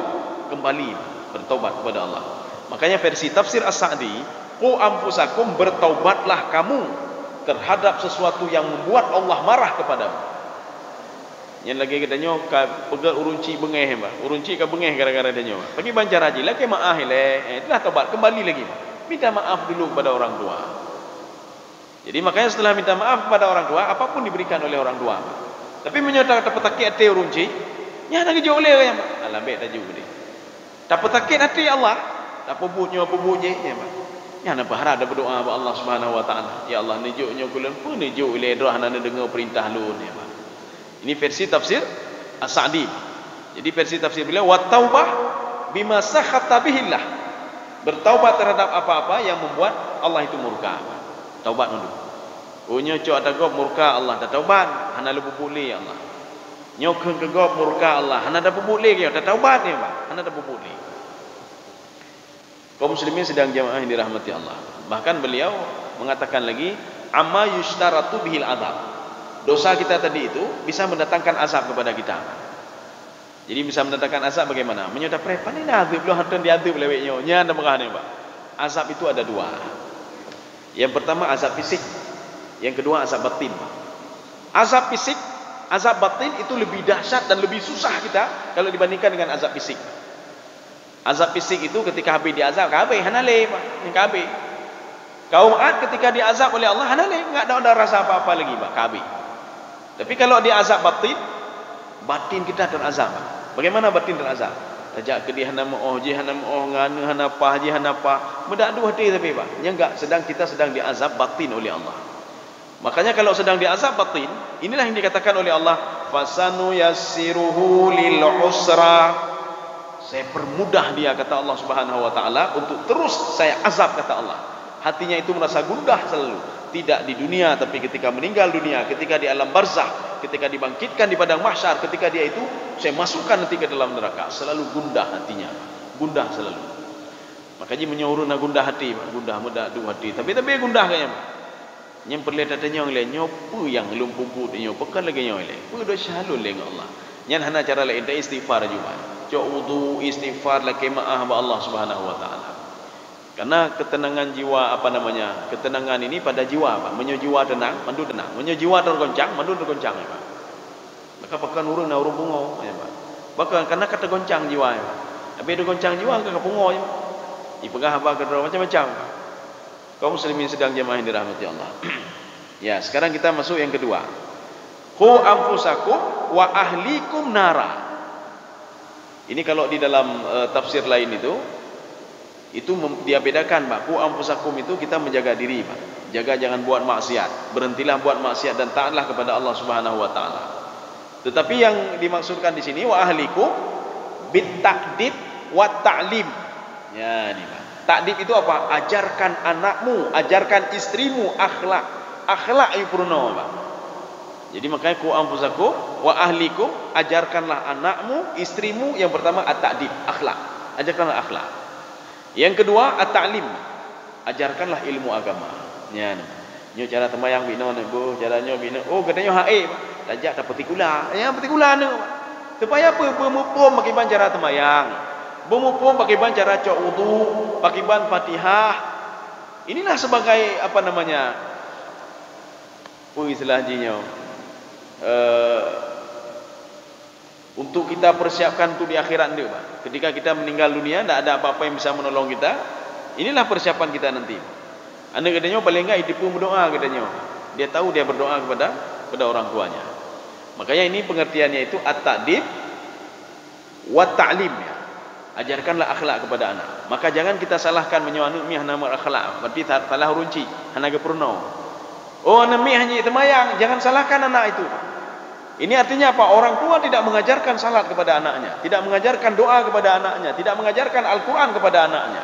kembali bertaubat kepada Allah. Makanya versi tafsir As-Sa'di, qu anfusakum, bertaubatlah kamu terhadap sesuatu yang membuat Allah marah kepadamu. Yang lagi katanya pegal urunci bengeh, Pak. Urunci ke bengeh gara-gara dia nyawa. Pergi bancar haji lagi maaf le. Itulah taubat, kembali lagi, Pak. Minta maaf dulu kepada orang tua. Jadi makanya setelah minta maaf kepada orang tua, apapun diberikan oleh orang tua, Pak. Tapi menyatakan tak petakit hati urunci, nya nak jauh le ya, Pak. Alambe tak jauh dia. Tak petakit hati Allah, tak pebutnya je ya, Pak. Nya nak berharap ada berdoa kepada Allah Subhanahu wa taala. Ya Allah, nijuknya kulen pun nijuk le doa nak dengar perintah lu ya, Pak. Ini versi tafsir As-Sa'di. Jadi versi tafsir beliau wa taubah bima sakhata bihillah. Bertaubat terhadap apa-apa yang membuat Allah itu murka. Taubat dulu. Unyo cok ada gop murka Allah, dah taubat, hana lebu boleh Allah. Nyokeng ke gop murka Allah, hana dah boleh ke, dah taubat ni, Pak. Hana dah boleh. Kaum muslimin sedang jamaah yang dirahmati Allah. Bahkan beliau mengatakan lagi, amma yushtaratu bihil adab. Dosa kita tadi itu bisa mendatangkan azab kepada kita. Jadi bisa mendatangkan azab bagaimana? Menyodap prepan ini azab lu hantar diazab leweknya. Nya anda mengah ni, Pak. Azab itu ada dua. Yang pertama azab fisik, yang kedua azab batin, Pak. Azab fisik, azab batin itu lebih dahsyat dan lebih susah kita kalau dibandingkan dengan azab fisik. Azab fisik itu ketika habis diazab, kabeh hanale, Pak. Yang kabeh. Kaum Ad ketika diazab oleh Allah hanale, enggak ada rasa apa-apa lagi, Pak. Kabeh. Tapi kalau dia azab batin kita terazab. Bagaimana batin terazab? Tajak ke dia hana moh je hana moh ngana hana pah je hana pah. Mendak dua hati tapi, Pak. Nya enggak kita sedang diazab batin oleh Allah. Makanya kalau sedang diazab batin, inilah yang dikatakan oleh Allah, fasanu yassiruhu lil usra. Saya permudah dia, kata Allah Subhanahu wa taala, untuk terus saya azab, kata Allah. Hatinya itu merasa gundah selalu, tidak di dunia tapi ketika meninggal dunia, ketika di alam barzah, ketika dibangkitkan di padang mahsyar, ketika dia itu saya masukkan nanti ke dalam neraka, selalu gundah hatinya, gundah selalu. Makanya menyuruh gundah hati, gundah mudah du hati, tapi gundah kayaknya. Yang perlu datanya oleh nyopu yang lumpuh dia pekan lagi oleh. Udah shalul dengan Allah. Yang hana cara lain istighfar juga. Cok wudu istighfar lagi maaf Allah Subhanahu wa taala. Karena ketenangan jiwa ketenangan ini pada jiwa Pak. Menyo jiwa tenang, mandu tenang. Menyo jiwa tergoncang, mandu tergoncang ya Pak. Maka pekan urang na urung bungo ya Pak. Bahkan karena kata goncang jiwa ya Pak. Tapi ada goncang jiwa ke pungo ya Pak. Ipegah apa macam-macam Pak. Kaum muslimin sedang jemaah yang dirahmati Allah. Ya, sekarang kita masuk yang kedua. Qu anfusakum wa ahlikum nara. Ini kalau di dalam tafsir lain itu dia bedakan Pak. Qu anfusakum itu kita menjaga diri Pak. Jaga jangan buat maksiat. Berhentilah buat maksiat dan taatlah kepada Allah Subhanahu wa taala. Tetapi yang dimaksudkan di sini wa ahlikum bit ta'dib wa ta'lim. Ya, ini Pak. Ta'dib itu apa? Ajarkan anakmu, ajarkan istrimu akhlak yang purna Pak. Jadi makanya qu anfusakum wa ahlikum, ajarkanlah anakmu, istrimu. Yang pertama at-ta'dib, akhlak. Ajarkanlah akhlak. Yang kedua at-ta'lim, ajarkanlah ilmu agama. Ya, nyo cara temayang bina bu, caranya bina. Oh, katanya hae Pak. Dajak tak partikular. Yang partikular ni Pak. Supaya apa? Bermupum pakai ban cara temayang. Bermupum pakai ban cara cok wudu, pakai ban Fatihah. Inilah sebagai istilahnya untuk kita persiapkan untuk di akhirat nanti Pak. Ketika kita meninggal dunia, tidak ada apa-apa yang bisa menolong kita. Inilah persiapan kita nanti. Anda katanya paling enggak itu pun berdoa katanya. Dia tahu dia berdoa kepada orang tuanya. Makanya ini pengertiannya itu at-ta'dib wa ta'lim ya. Ajarkanlah akhlak kepada anak. Maka jangan kita salahkan menyuanu mi hana akhlak. Berarti salah runci, hana gepurno. Oh, nami hanya temayang, jangan salahkan anak itu. Ini artinya apa? Orang tua tidak mengajarkan salat kepada anaknya, tidak mengajarkan doa kepada anaknya, tidak mengajarkan Al-Quran kepada anaknya.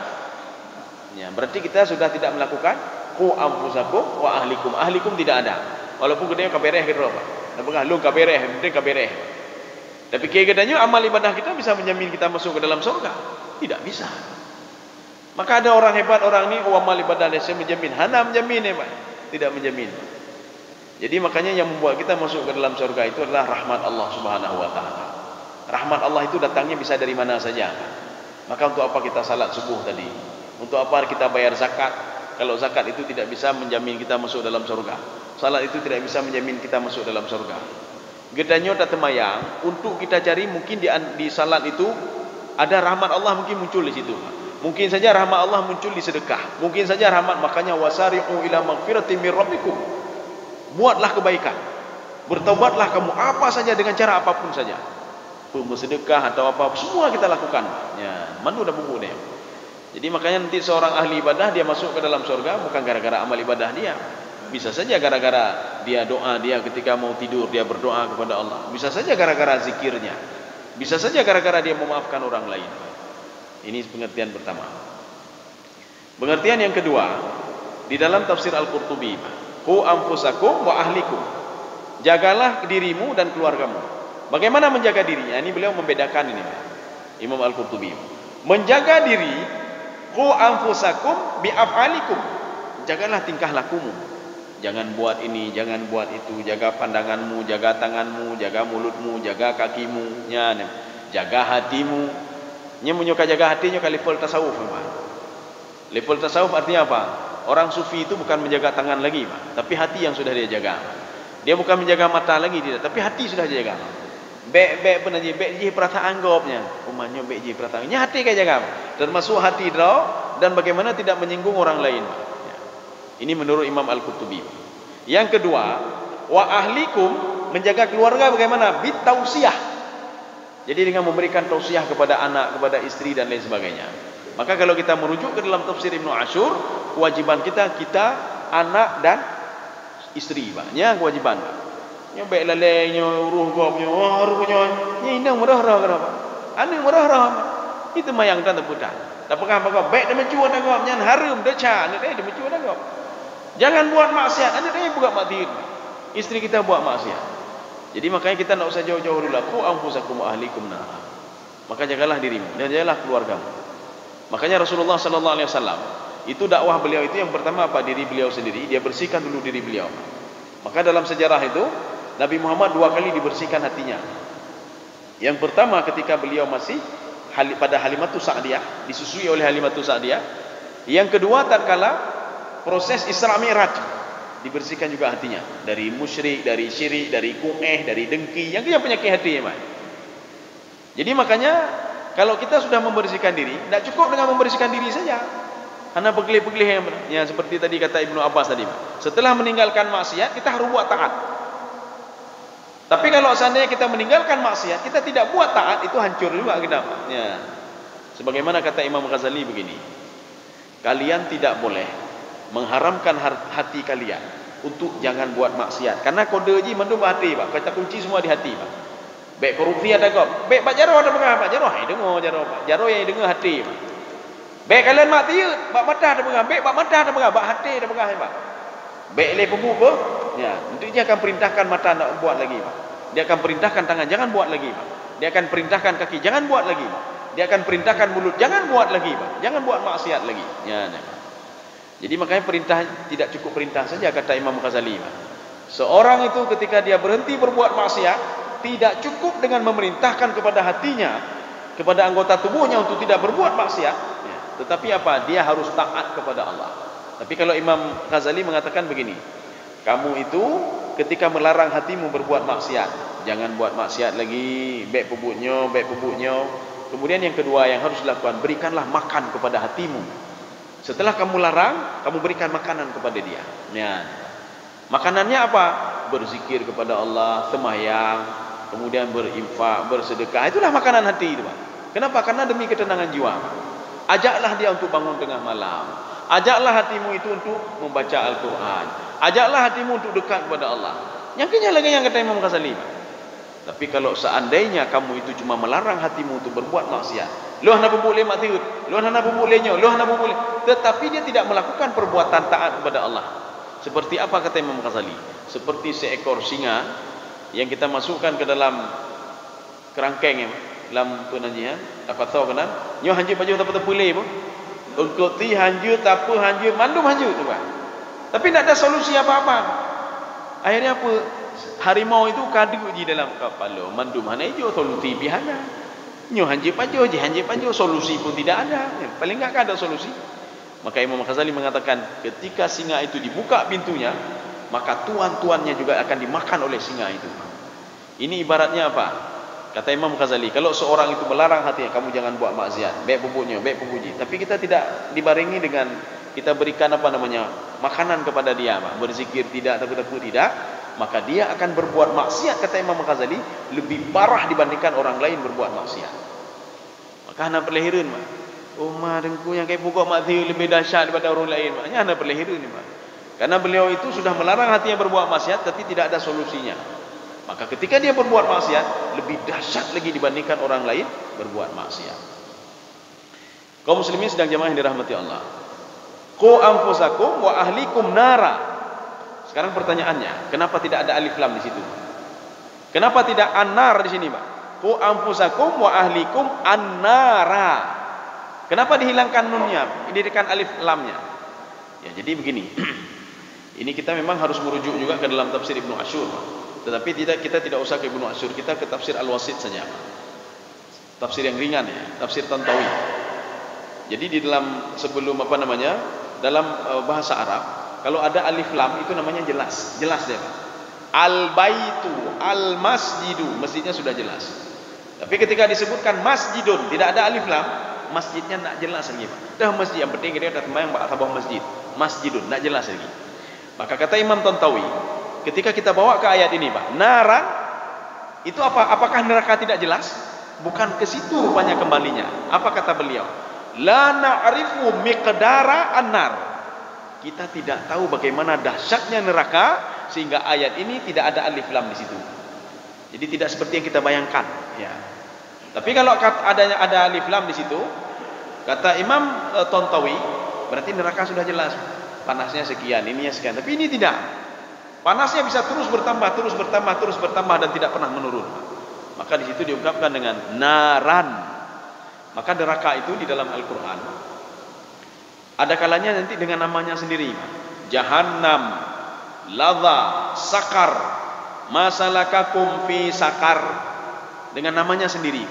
Ya, berarti kita sudah tidak melakukan qu anfusakum wa ahlikum. Ahlikum tidak ada. Walaupun katanya kabereh gitu Pak. Nampak lu kabereh, penting kabereh. Tapi katanya amal ibadah kita bisa menjamin kita masuk ke dalam surga? Tidak bisa. Maka ada orang hebat, orang ini amal ibadah dia menjamin, hana menjamin ya Pak. Tidak menjamin. Jadi makanya yang membuat kita masuk ke dalam surga itu adalah rahmat Allah Subhanahu wa taala. Rahmat Allah itu datangnya bisa dari mana saja. Maka untuk apa kita salat subuh tadi? Untuk apa kita bayar zakat? Kalau zakat itu tidak bisa menjamin kita masuk dalam surga. Salat itu tidak bisa menjamin kita masuk dalam surga. Gedanya tak temayang, untuk kita cari mungkin di salat itu ada rahmat Allah mungkin muncul di situ. Mungkin saja rahmat Allah muncul di sedekah. Mungkin saja rahmat, makanya wasari'u ila maghfiratin min rabbikum. Buatlah kebaikan. Bertaubatlah kamu apa saja dengan cara apapun saja. Bersedekah atau apa, semua kita lakukan. Ya, mana dah buku dia. Jadi makanya nanti seorang ahli ibadah dia masuk ke dalam surga bukan gara-gara amal ibadah dia. Bisa saja gara-gara dia doa, dia ketika mau tidur dia berdoa kepada Allah. Bisa saja gara-gara zikirnya. Bisa saja gara-gara dia memaafkan orang lain. Ini pengertian pertama. Pengertian yang kedua, di dalam tafsir Al-Qurtubi, qu anfusakum wa ahlikum. Jagalah dirimu dan keluargamu. Bagaimana menjaga dirinya? Ini beliau membedakan ini, Imam Al-Qurtubi. Menjaga diri, qu anfusakum bi af'alikum. Jagalah tingkah lakumu. Jangan buat ini, jangan buat itu. Jaga pandanganmu, jaga tanganmu, jaga mulutmu, jaga kakimu, jaga hatimu. Nya menyuka jaga hatinya ke level tasawuf, Pak. Level tasawuf artinya apa? Orang sufi itu bukan menjaga tangan lagi, Pak, tapi hati yang sudah dia jaga. Dia bukan menjaga mata lagi, tidak, tapi hati sudah dia jaga. Bek pun aja, bek je perasaan gopnya. Umumnya bek je perasaan. Nya hati kayak jaga. Termasuk hati draw dan bagaimana tidak menyinggung orang lain, Pak. Ini menurut Imam Al-Qurtubi. Yang kedua, wa ahlikum, menjaga keluarga bagaimana? Bitausiyah. Jadi dengan memberikan tausiah kepada anak, kepada istri dan lain sebagainya. Maka kalau kita merujuk ke dalam tafsir Ibnu Ashur, kewajiban kita anak dan istri, Pak. Nya kewajiban, Pak. Nya baik lalainya uruh gopnya, ruhnya. Nya indang merah-rah kenapa? Anu merah-rah. Itu mayang dan teputan. Tak pegang apa baik dia mencua dah kau, jangan haram dah ca, dia mencua dah kau. Jangan buat maksiat, dia buat maksiat. Isteri kita buat maksiat. Jadi makanya kita nak usah jauh-jauh dulu. Qu anfusakum wa ahlikum nar. Maka jagalah dirimu dan jagalah keluargamu. Makanya Rasulullah sallallahu alaihi wasallam itu dakwah beliau itu yang pertama apa? Diri beliau sendiri, dia bersihkan dulu diri beliau. Maka dalam sejarah itu Nabi Muhammad 2 kali dibersihkan hatinya. Yang pertama ketika beliau masih pada Halimatus Sa'diyah, disusui oleh Halimatus Sa'diyah. Yang kedua tatkala proses Isra Mi'raj, dibersihkan juga hatinya dari musyrik, dari syirik, dari ku'eh, dari dengki, yang penyakit hati ya, Jadi makanya kalau kita sudah membersihkan diri, tidak cukup dengan membersihkan diri saja. Hanya pegelih-pegelih yang seperti tadi kata Ibnu Abbas tadi. Setelah meninggalkan maksiat, kita harus buat taat. Tapi kalau seandainya kita meninggalkan maksiat, kita tidak buat taat, itu hancur juga kita. Ya. Sebagaimana kata Imam Ghazali begini, kalian tidak boleh mengharamkan hati kalian untuk jangan buat maksiat. Karena kode ji mandum hati, Pak. Kita kunci semua di hati, Pak. Baik korupsi ada kau, baik Pak Jaro ada pegang, Pak Jaro, dengar Jaro, Pak Jaro yang dengar hati, Pak. Baik kalian mak tiut, Pak mata ada pegang, baik Pak mata ada pegang, Pak hati ada pegang, Pak. Baik le pembuka, ya, nanti dia akan perintahkan mata nak buat lagi, Pak. Dia akan perintahkan tangan, jangan buat lagi, Pak. Dia akan perintahkan kaki, jangan buat lagi, Pak. Dia akan perintahkan mulut, jangan buat lagi, Pak. Jangan buat maksiat lagi. Ya, ya. Jadi makanya perintah tidak cukup perintah saja kata Imam Ghazali, Pak. Seorang itu ketika dia berhenti berbuat maksiat, tidak cukup dengan memerintahkan kepada hatinya, kepada anggota tubuhnya untuk tidak berbuat maksiat, ya. Tetapi apa? Dia harus taat kepada Allah. Tapi kalau Imam Ghazali mengatakan begini, kamu itu ketika melarang hatimu berbuat maksiat, jangan buat maksiat lagi, baik pebutnya. Kemudian yang kedua yang harus dilakukan, berikanlah makan kepada hatimu. Setelah kamu larang, kamu berikan makanan kepada dia. Ya. Makanannya apa? Berzikir kepada Allah, sembahyang, kemudian berinfak, bersedekah. Itulah makanan hati itu, Pak. Kenapa? Karena demi ketenangan jiwa. Ajaklah dia untuk bangun tengah malam. Ajaklah hatimu itu untuk membaca Al-Quran. Ajaklah hatimu untuk dekat kepada Allah. Yang lagi yang kata Imam Ghazali, Pak. Tapi kalau seandainya kamu itu cuma melarang hatimu untuk berbuat maksiat, luah nak boleh matiut, luah nak bolehnya, luah nak boleh, tetapi dia tidak melakukan perbuatan taat kepada Allah. Seperti apa kata Imam Ghazali? Seperti seekor singa yang kita masukkan ke dalam kerangkeng, dalam penanjian, dapat tahu kan? Nyo hanjut baju tak boleh pun. Engkau ti hanjut, apa hanjut, mandum hanjut tu, Pak. Tapi tak ada solusi apa-apa. Akhirnya apa? Harimau itu kadu di dalam kepala, mandum hana hijau, solusi bihana. Nyo hanjut baju, solusi pun tidak ada. Paling enggak ada solusi. Maka Imam Ghazali mengatakan, ketika singa itu dibuka pintunya, maka tuan-tuannya juga akan dimakan oleh singa itu. Ini ibaratnya apa? Kata Imam Ghazali, kalau seorang itu melarang hatinya, kamu jangan buat maksiat, baik pupuknya, baik pupuji, tapi kita tidak dibarengi dengan kita berikan makanan kepada dia, Pak. Berzikir tidak, takut tidak, maka dia akan berbuat maksiat, kata Imam Ghazali, lebih parah dibandingkan orang lain berbuat maksiat. Maka anak perlahiran, Pak. Umar dengku yang kayak pukul mati lebih dahsyat daripada orang lain, maknanya anak perlahiran ni, Pak. Karena beliau itu sudah melarang hatinya berbuat maksiat, tapi tidak ada solusinya. Maka ketika dia berbuat maksiat, lebih dahsyat lagi dibandingkan orang lain berbuat maksiat. Kaum muslimin sedang jamaah yang dirahmati Allah. Qu anfusakum wa ahlikum nara. Sekarang pertanyaannya, kenapa tidak ada alif lam di situ? Kenapa tidak an-nar di sini, Pak? Qu anfusakum wa ahlikum an-nara. Kenapa dihilangkan nunnya, didirikan alif lamnya? Ya, jadi begini. Ini kita memang harus merujuk juga ke dalam tafsir Ibnu Asyur, tetapi kita tidak usah ke Ibnu Asyur, kita ke tafsir Al-Wasit saja. Tafsir yang ringan ya, tafsir Tantawi. Jadi di dalam sebelum dalam bahasa Arab, kalau ada alif lam itu namanya jelas dia, Pak. Al-baitu, al-masjidu, masjidnya sudah jelas. Tapi ketika disebutkan masjidun, tidak ada alif lam, masjidnya tak jelas lagi, Pak. Dah masjid, yang penting dia dah tembayang tabah masjid. Masjidun, tak jelas lagi. Maka kata Imam Tantawi, ketika kita bawa ke ayat ini, Pak, naran itu apa? Apakah neraka tidak jelas? Bukan ke situ rupanya kembalinya. Apa kata beliau? La na'rifu miqdara an-nar. Kita tidak tahu bagaimana dahsyatnya neraka sehingga ayat ini tidak ada alif lam di situ. Jadi tidak seperti yang kita bayangkan, ya. Tapi kalau ada alif lam di situ, kata Imam Tontawi, berarti neraka sudah jelas. Panasnya sekian, ininya sekian. Tapi ini tidak. Panasnya bisa terus bertambah, terus bertambah, terus bertambah dan tidak pernah menurun. Maka di situ diungkapkan dengan naran. Maka neraka itu di dalam Al-Quran ada kalanya nanti dengan namanya sendiri. Jahannam, ladha, sakar, masalakakum fi sakar, dengan namanya sendiri.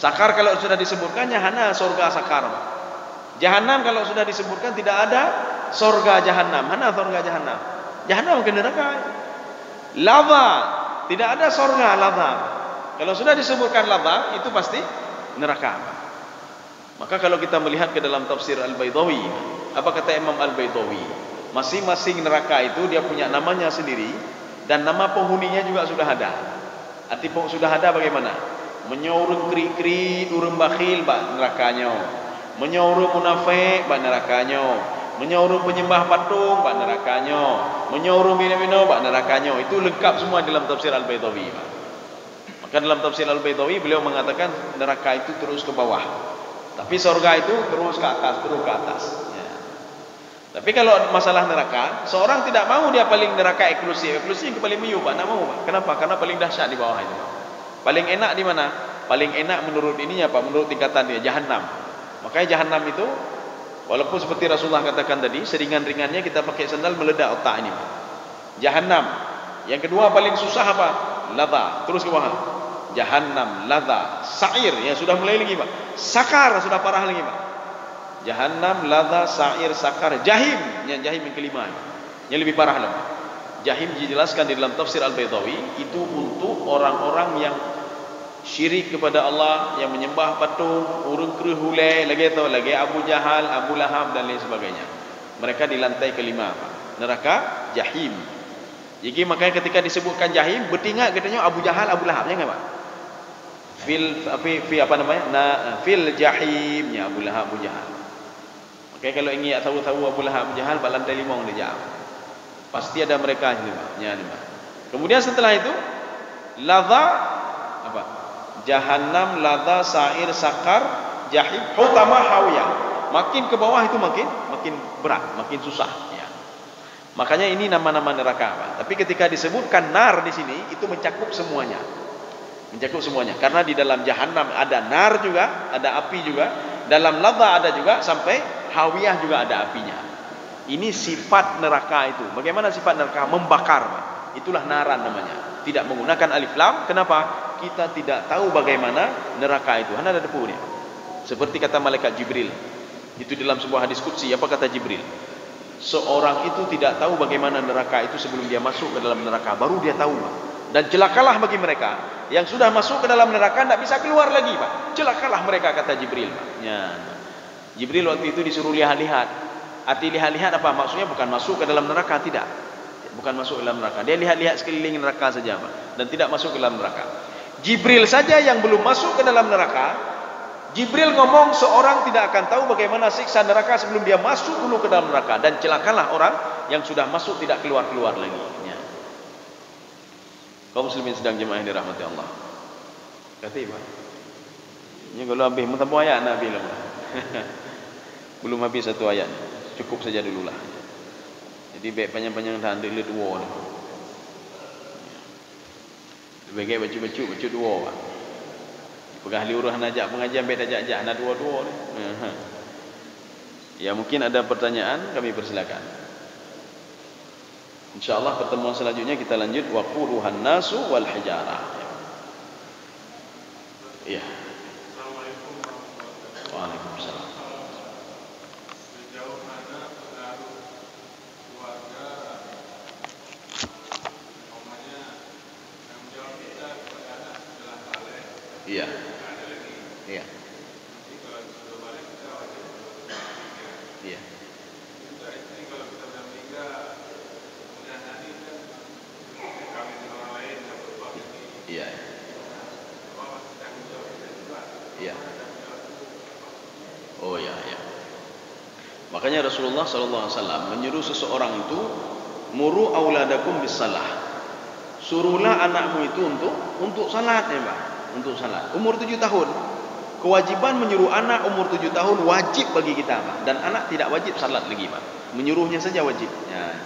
Sakar kalau sudah disebutkannya hana surga sakar. Jahannam kalau sudah disebutkan tidak ada surga jahannam. Hana surga jahannam. Jahannam ke neraka. Ladha, tidak ada surga ladha. Kalau sudah disebutkan ladha itu pasti neraka. Maka kalau kita melihat ke dalam tafsir Al-Baydawi, apa kata Imam Al-Baydawi? Masing-masing neraka itu dia punya namanya sendiri dan nama penghuninya juga sudah ada. Arti sudah ada bagaimana? Menyorong kri-kri, urung bakhil bak nerakanya. Menyorong munafik bak nerakanya. Menyorong penyembah patung bak nerakanya. Menyorong bina-bina bak nerakanya. Itu lengkap semua dalam tafsir Al-Baydawi. Maka dalam tafsir Al-Baydawi beliau mengatakan neraka itu terus ke bawah. Tapi surga itu terus ke atas, terus ke atas. Ya. Tapi kalau masalah neraka, seorang tidak mau dia paling neraka eksklusif. Eksklusif yang paling miyu, Pak. Tak mau, Pak. Kenapa? Karena paling dahsyat di bawah itu. Paling enak di mana? Paling enak menurut ininya, Pak. Menurut tingkatan dia, Jahannam. Makanya Jahannam itu, walaupun seperti Rasulullah katakan tadi, seringan-ringannya kita pakai sandal meledak otak ini, Pak. Jahannam. Yang kedua paling susah apa? Ladha. Terus ke bawah. Jahannam, ladha, sa'ir, yang sudah mulai lagi, Pak. Sakar sudah parah lagi, Pak. Jahannam, ladha, sa'ir, sakar, jahim, yang jahim yang kelima, yang lebih parah lagi. Jahim dijelaskan di dalam tafsir Al-Baydawi itu untuk orang-orang yang syirik kepada Allah, yang menyembah patung, urung kerhulai, lagi tahu lagi Abu Jahal, Abu Lahab dan lain sebagainya. Mereka di lantai kelima, Pak. Neraka jahim. Jadi makanya ketika disebutkan jahim, bertingat katanya Abu Jahal, Abu Lahab, ya enggak, Pak? Fil jahimnya Abu Lahab, Abu Jahal. Makanya kalau ingin tahu Abu Lahab, Abu Jahal, bak lantai 5 dia jauh. Pasti ada mereka ini, Pak. Ya, ini, Pak. Kemudian setelah itu ladha apa? Jahannam, ladha, sa'ir, sakar, jahim, hutama, hawiyah. Makin ke bawah itu makin berat, makin susah, ya. Makanya ini nama-nama neraka, Pak. Tapi ketika disebutkan nar di sini itu mencakup semuanya. Mencakup semuanya. Karena di dalam Jahannam ada nar juga, ada api juga. Dalam ladha ada juga, sampai hawiyah juga ada apinya. Ini sifat neraka itu. Bagaimana sifat neraka? Membakar, Pak. Itulah naran namanya. Tidak menggunakan alif lam. Kenapa? Kita tidak tahu bagaimana neraka itu. Hanya ada depunya. Seperti kata malaikat Jibril. Itu dalam sebuah hadis qudsi. Apa kata Jibril? Seorang itu tidak tahu bagaimana neraka itu sebelum dia masuk ke dalam neraka. Baru dia tahu, Pak. Dan celakalah bagi mereka yang sudah masuk ke dalam neraka tidak bisa keluar lagi, Pak. Celakalah mereka, kata Jibril, Pak. Ya. Jibril waktu itu disuruh lihat-lihat. Arti lihat-lihat apa? Maksudnya bukan masuk ke dalam neraka, tidak. Bukan masuk ke dalam neraka. Dia lihat-lihat sekeliling neraka saja, Pak. Dan tidak masuk ke dalam neraka. Jibril saja yang belum masuk ke dalam neraka. Jibril ngomong seorang tidak akan tahu bagaimana siksa neraka sebelum dia masuk dulu ke dalam neraka. Dan celakalah orang yang sudah masuk tidak keluar-keluar lagi. Ya. Kaum muslimin sedang jemaah yang dirahmati Allah. Kata Pak. Ini kalau habis mutabu ayat Nabi lah. Belum habis satu ayat. Cukup saja dululah. Jadi baik panjang-panjang dah ambil dua. Bagai baju-baju dua, Pak. Pegah liuruhan ajak pengajian beda ajak nak dua-dua ni. Ya, mungkin ada pertanyaan, kami persilakan. InsyaAllah pertemuan selanjutnya kita lanjut waquduhan nasu wal hijarah. Ya. Assalamualaikum warahmatullahi wabarakatuh. Waalaikumsalam. Sejauh mana pengaruh keluarga, umpamanya tanggung jawab kita kepada anak setelah balik? Iya. Ada lagi. Iya. Nanti kalau sudah balik kita wajib meninggal. Iya. Juga istri kalau kita sudah meninggal, kemudian nanti kan kawin dengan orang lain yang berbuat ini. Iya. Apa masih tanggung jawab kita juga? Iya. Tanggung jawab itu. Oh ya, ya. Makanya Rasulullah SAW menyuruh seseorang itu muru auladakum bisalah. Suruhlah anakmu itu untuk salat, ya, Pak. untuk salat. Umur 7 tahun. Kewajiban menyuruh anak umur 7 tahun wajib bagi kita, Pak. Dan anak tidak wajib salat lagi, Pak. Menyuruhnya saja wajib. Ya.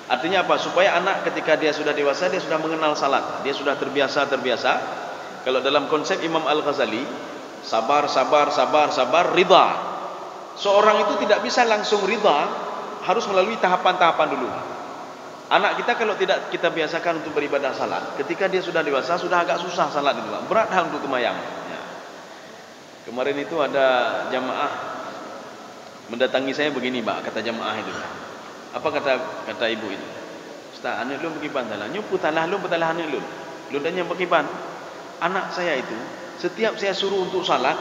Artinya apa? Supaya anak ketika dia sudah dewasa, dia sudah mengenal salat. Dia sudah terbiasa. Kalau dalam konsep Imam Al-Ghazali, sabar, ridha. Seorang itu tidak bisa langsung ridha, harus melalui tahapan-tahapan dulu. Anak kita kalau tidak kita biasakan untuk beribadah salat, ketika dia sudah dewasa, sudah agak susah salat itu, Pak. Berat dah untuk kemayang. Ya. Kemarin itu ada jamaah mendatangi saya begini, Pak, kata jamaah itu. Apa kata ibu itu? Ustaz, anak lu pergi pantalah. Nyu putalah anak lu. Lu dan yang pergi pan. Anak saya itu setiap saya suruh untuk salat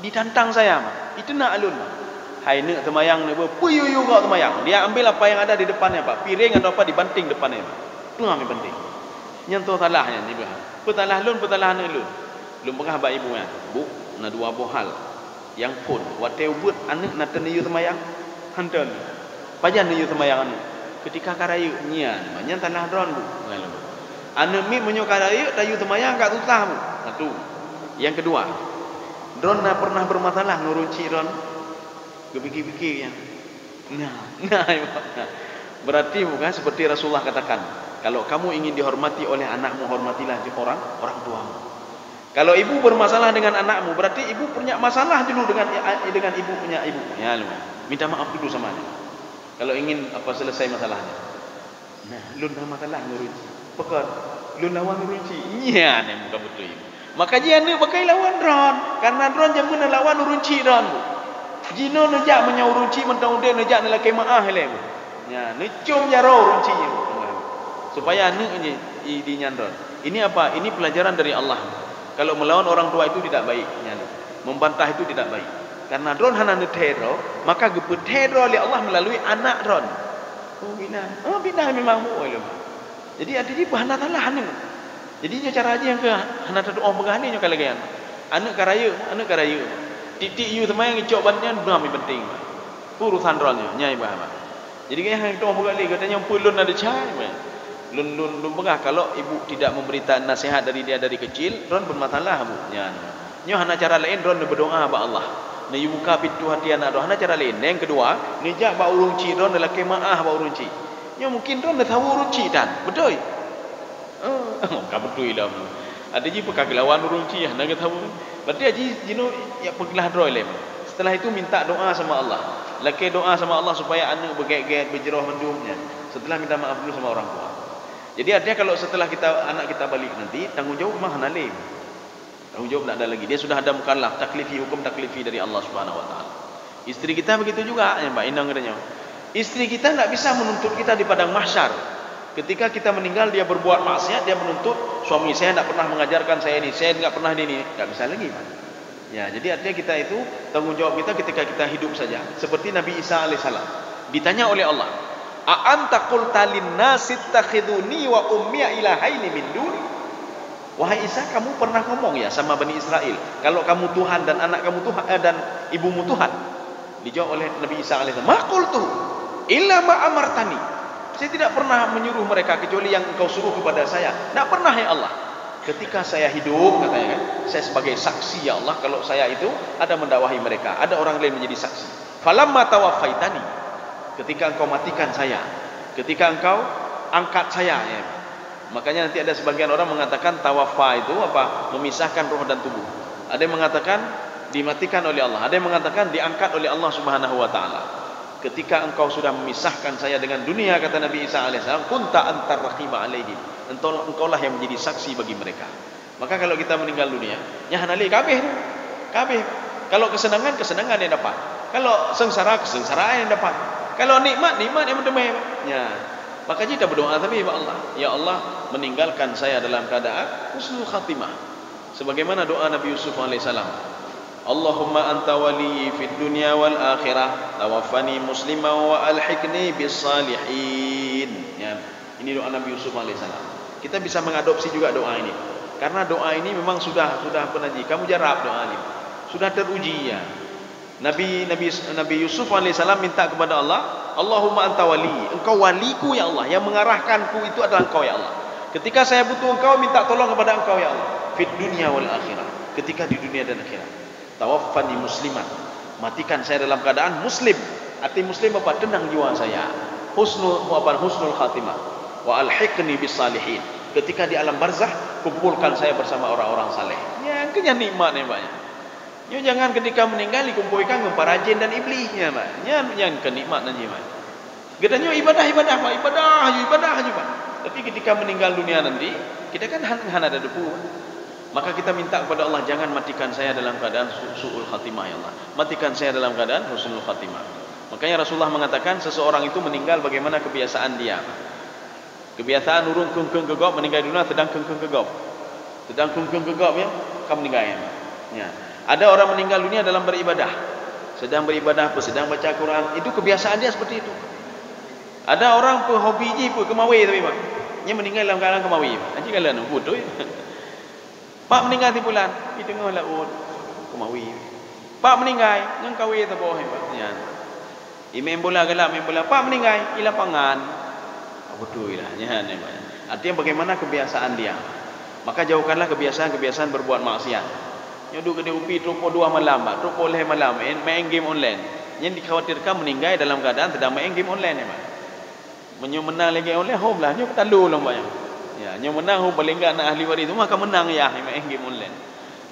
ditantang saya, Pak. Itu nak alun, Pak. Hai nak temayang ni puyu kau temayang. Dia ambil apa yang ada di depannya, Pak. Piring atau apa dibanting depannya, Pak. Tu ambil banting. Nyentuh talahnya ni, Pak. Putalah anak lu. Lu pengah bak ibu nya. Bu, na dua bohal. Yang pun wateu but anak na teniyu temayang. Hantan. Pajan niyu temayang anak. Ketika karayu nyian, nyan tanah dron, Bu. Anu mi menyo karayu tayu temayang kat tutah, Bu. Satu. Yang kedua, dron na pernah bermasalah nurunci dron. Kepikir-pikir yang. Nah, berarti bukan seperti Rasulullah katakan, kalau kamu ingin dihormati oleh anakmu, hormatilah orang tuamu. Kalau ibu bermasalah dengan anakmu, berarti ibu punya masalah dulu dengan ibu punya ibu. Ya, minta maaf dulu sama dia. Kalau ingin selesai masalahnya. Nah, lun dah masalah nurunci. Pekat, lun lawan nurunci. Iya, ni muka betul ibu. Maka dia ni pakai lawan dron, karena dron jamu nak lawan nurunci dron. Jino nejak menyurunci mentang dia nejak nak lakai maah le. Ya, ni cium jaro runci. Supaya ni di nyandron. Ini apa? Ini pelajaran dari Allah. Kalau melawan orang tua itu tidak baik, membantah itu tidak baik. Karena dron hana netero, maka gepetero oleh Allah melalui anak dron. Oh bina memang boleh. Jadi ada di bahan talah hana. Jadi cara aja yang ke hana tu orang pegani nyo kalagayan. Anak karayu. Titik you temayang icok bannya dua mi penting. Urusan dronnya nyai bah. Jadi kayak hang tu orang pegani katanya pulun ada cai. Lun pegah kalau ibu tidak memberikan nasihat dari dia dari kecil, dron bermasalah, Bu. Nyo hana cara lain dron berdoa ba Allah. Ni buka pintu hati anak dron hana cara lain. Yang kedua, ni jak ba urunci dron dalam kemaah ba urunci. Nyo mungkin dron dah tahu urunci dan. Betul. Ka betul lah. Ada ji pekak lawan urunci hana tahu. Berarti aji jino ya pergilah dron lem. Setelah itu minta doa sama Allah. Laki doa sama Allah supaya anak bergait-gait berjerah mendumnya. Setelah minta maaf dulu sama orang tua. Jadi artinya kalau setelah anak kita balik nanti, tanggungjawab memang hanalim. Tanggungjawab tak ada lagi. Dia sudah ada mukallaf, hukum taklifi dari Allah Subhanahu Wa Taala. Istri kita begitu juga, ya Mbak Inang katanya. Istri kita tak bisa menuntut kita di padang mahsyar. Ketika kita meninggal dia berbuat maksiat, dia menuntut suami saya tak pernah mengajarkan saya ini, saya tak pernah ini, tak bisa lagi, Pak. Ya, jadi artinya kita itu tanggungjawab kita ketika kita hidup saja. Seperti Nabi Isa alaihissalam ditanya oleh Allah, "A'anta qulta lin-nasi ittakhiduni wa ummi ilahaini min duni?" Wahai Isa, kamu pernah ngomong ya sama Bani Israel, kalau kamu Tuhan dan anak kamu Tuhan dan ibumu Tuhan? Dijawab oleh Nabi Isa alaihissalam, "Ma qultu illa ma amartani." Saya tidak pernah menyuruh mereka kecuali yang engkau suruh kepada saya. Tak pernah ya Allah. Ketika saya hidup, katanya kan, saya sebagai saksi ya Allah kalau saya itu ada mendakwahi mereka, ada orang lain menjadi saksi. Falamma tawaffaitani, ketika engkau matikan saya, ketika engkau angkat saya, ya. Makanya nanti ada sebagian orang mengatakan tawaffa itu apa? Memisahkan roh dan tubuh. Ada yang mengatakan dimatikan oleh Allah, ada yang mengatakan diangkat oleh Allah Subhanahu Wa Taala. Ketika engkau sudah memisahkan saya dengan dunia, kata Nabi Isa alaihissalam, kunta antar raqiba alaihim, engkaulah yang menjadi saksi bagi mereka. Maka kalau kita meninggal dunia, ya hanali kabeh. Kalau kesenangan yang dapat, kalau sengsara kesengsaraan yang dapat, kalau nikmat yang berdamai. Ya, maka kita berdoa tapi ya Allah, ya Allah meninggalkan saya dalam keadaan husnul khatimah, sebagaimana doa Nabi Yusuf alaihissalam. Allahumma anta wali fid dunya wal akhirah, tawaffani musliman wa alhiqni bis salihin. Ya, ini doa Nabi Yusuf alaihissalam. Kita bisa mengadopsi juga doa ini, karena doa ini memang sudah pernah kamu jarab doa ini, sudah teruji ya. Nabi Yusuf alaihissalam minta kepada Allah, Allahumma anta wali, engkau waliku ya Allah, yang mengarahkanku itu adalah engkau ya Allah. Ketika saya butuh engkau, minta tolong kepada engkau ya Allah. fid dunya wal akhirah, ketika di dunia dan akhirat. Tawaffani musliman, matikan saya dalam keadaan muslim. Arti muslim apa? Tenang jiwa saya. Husnul khatimah. Wa alhiqni bis salihin. Ketika di alam barzakh, kumpulkan saya bersama orang-orang saleh. Ya, kenya nikmat ni banyak. Yo jangan ketika meninggal dikumpulkan dengan para jin dan iblisnya, Pak. Yang kenikmatan jiwa. Gedanya ibadah Pak, ibadah aja, Pak. Tapi ketika meninggal dunia nanti, kita kan hanya ada debu. Maka kita minta kepada Allah, jangan matikan saya dalam keadaan su'ul khatimah ya Allah. Matikan saya dalam keadaan husnul khatimah. Makanya Rasulullah mengatakan seseorang itu meninggal bagaimana kebiasaan dia. Kebiasaan urung kengkeng gegop, meninggal dunia sedang kengkeng gegop. Sedang kengkeng gegop ya, kamu meninggal ya. Ada orang meninggal dunia dalam beribadah. Sedang beribadah, sedang baca Quran, itu kebiasaan dia seperti itu. Ada orang hobi je pun kemawi tapi Pak. Dia meninggal dalam keadaan kemawi. Anjing kalian bodoh ya. Pak meninggal di bulan, di tengah laut, kemawi. Pak meninggal, yang kawi teboh Pak. Ya. Imam bola gelap, main bola. Pak meninggal di lapangan. Betul lah, ya. Artinya bagaimana kebiasaan dia. Maka jauhkanlah kebiasaan berbuat maksiat. Nyoduk ke upi trupo 2 malam, Pak. Trupo oleh malam, main game online. Yang dikhawatirkan meninggal dalam keadaan sedang main game online, Pak. Menang lagi online, home lah. Nyok talu lah, Pak. Ya, nyok menang home paling enggak nak ahli waris itu maka menang ya main game online.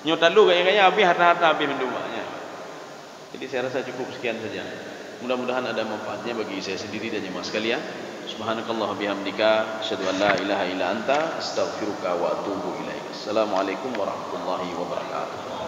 Nyok talu kaya habis harta habis mendumanya. Jadi saya rasa cukup sekian saja. Mudah-mudahan ada manfaatnya bagi saya sendiri dan jemaah sekalian. Subhanakallah bihamdika asyhadu an la ilaha illa anta astaghfiruka wa atubu ilaik. Assalamualaikum warahmatullahi wabarakatuh.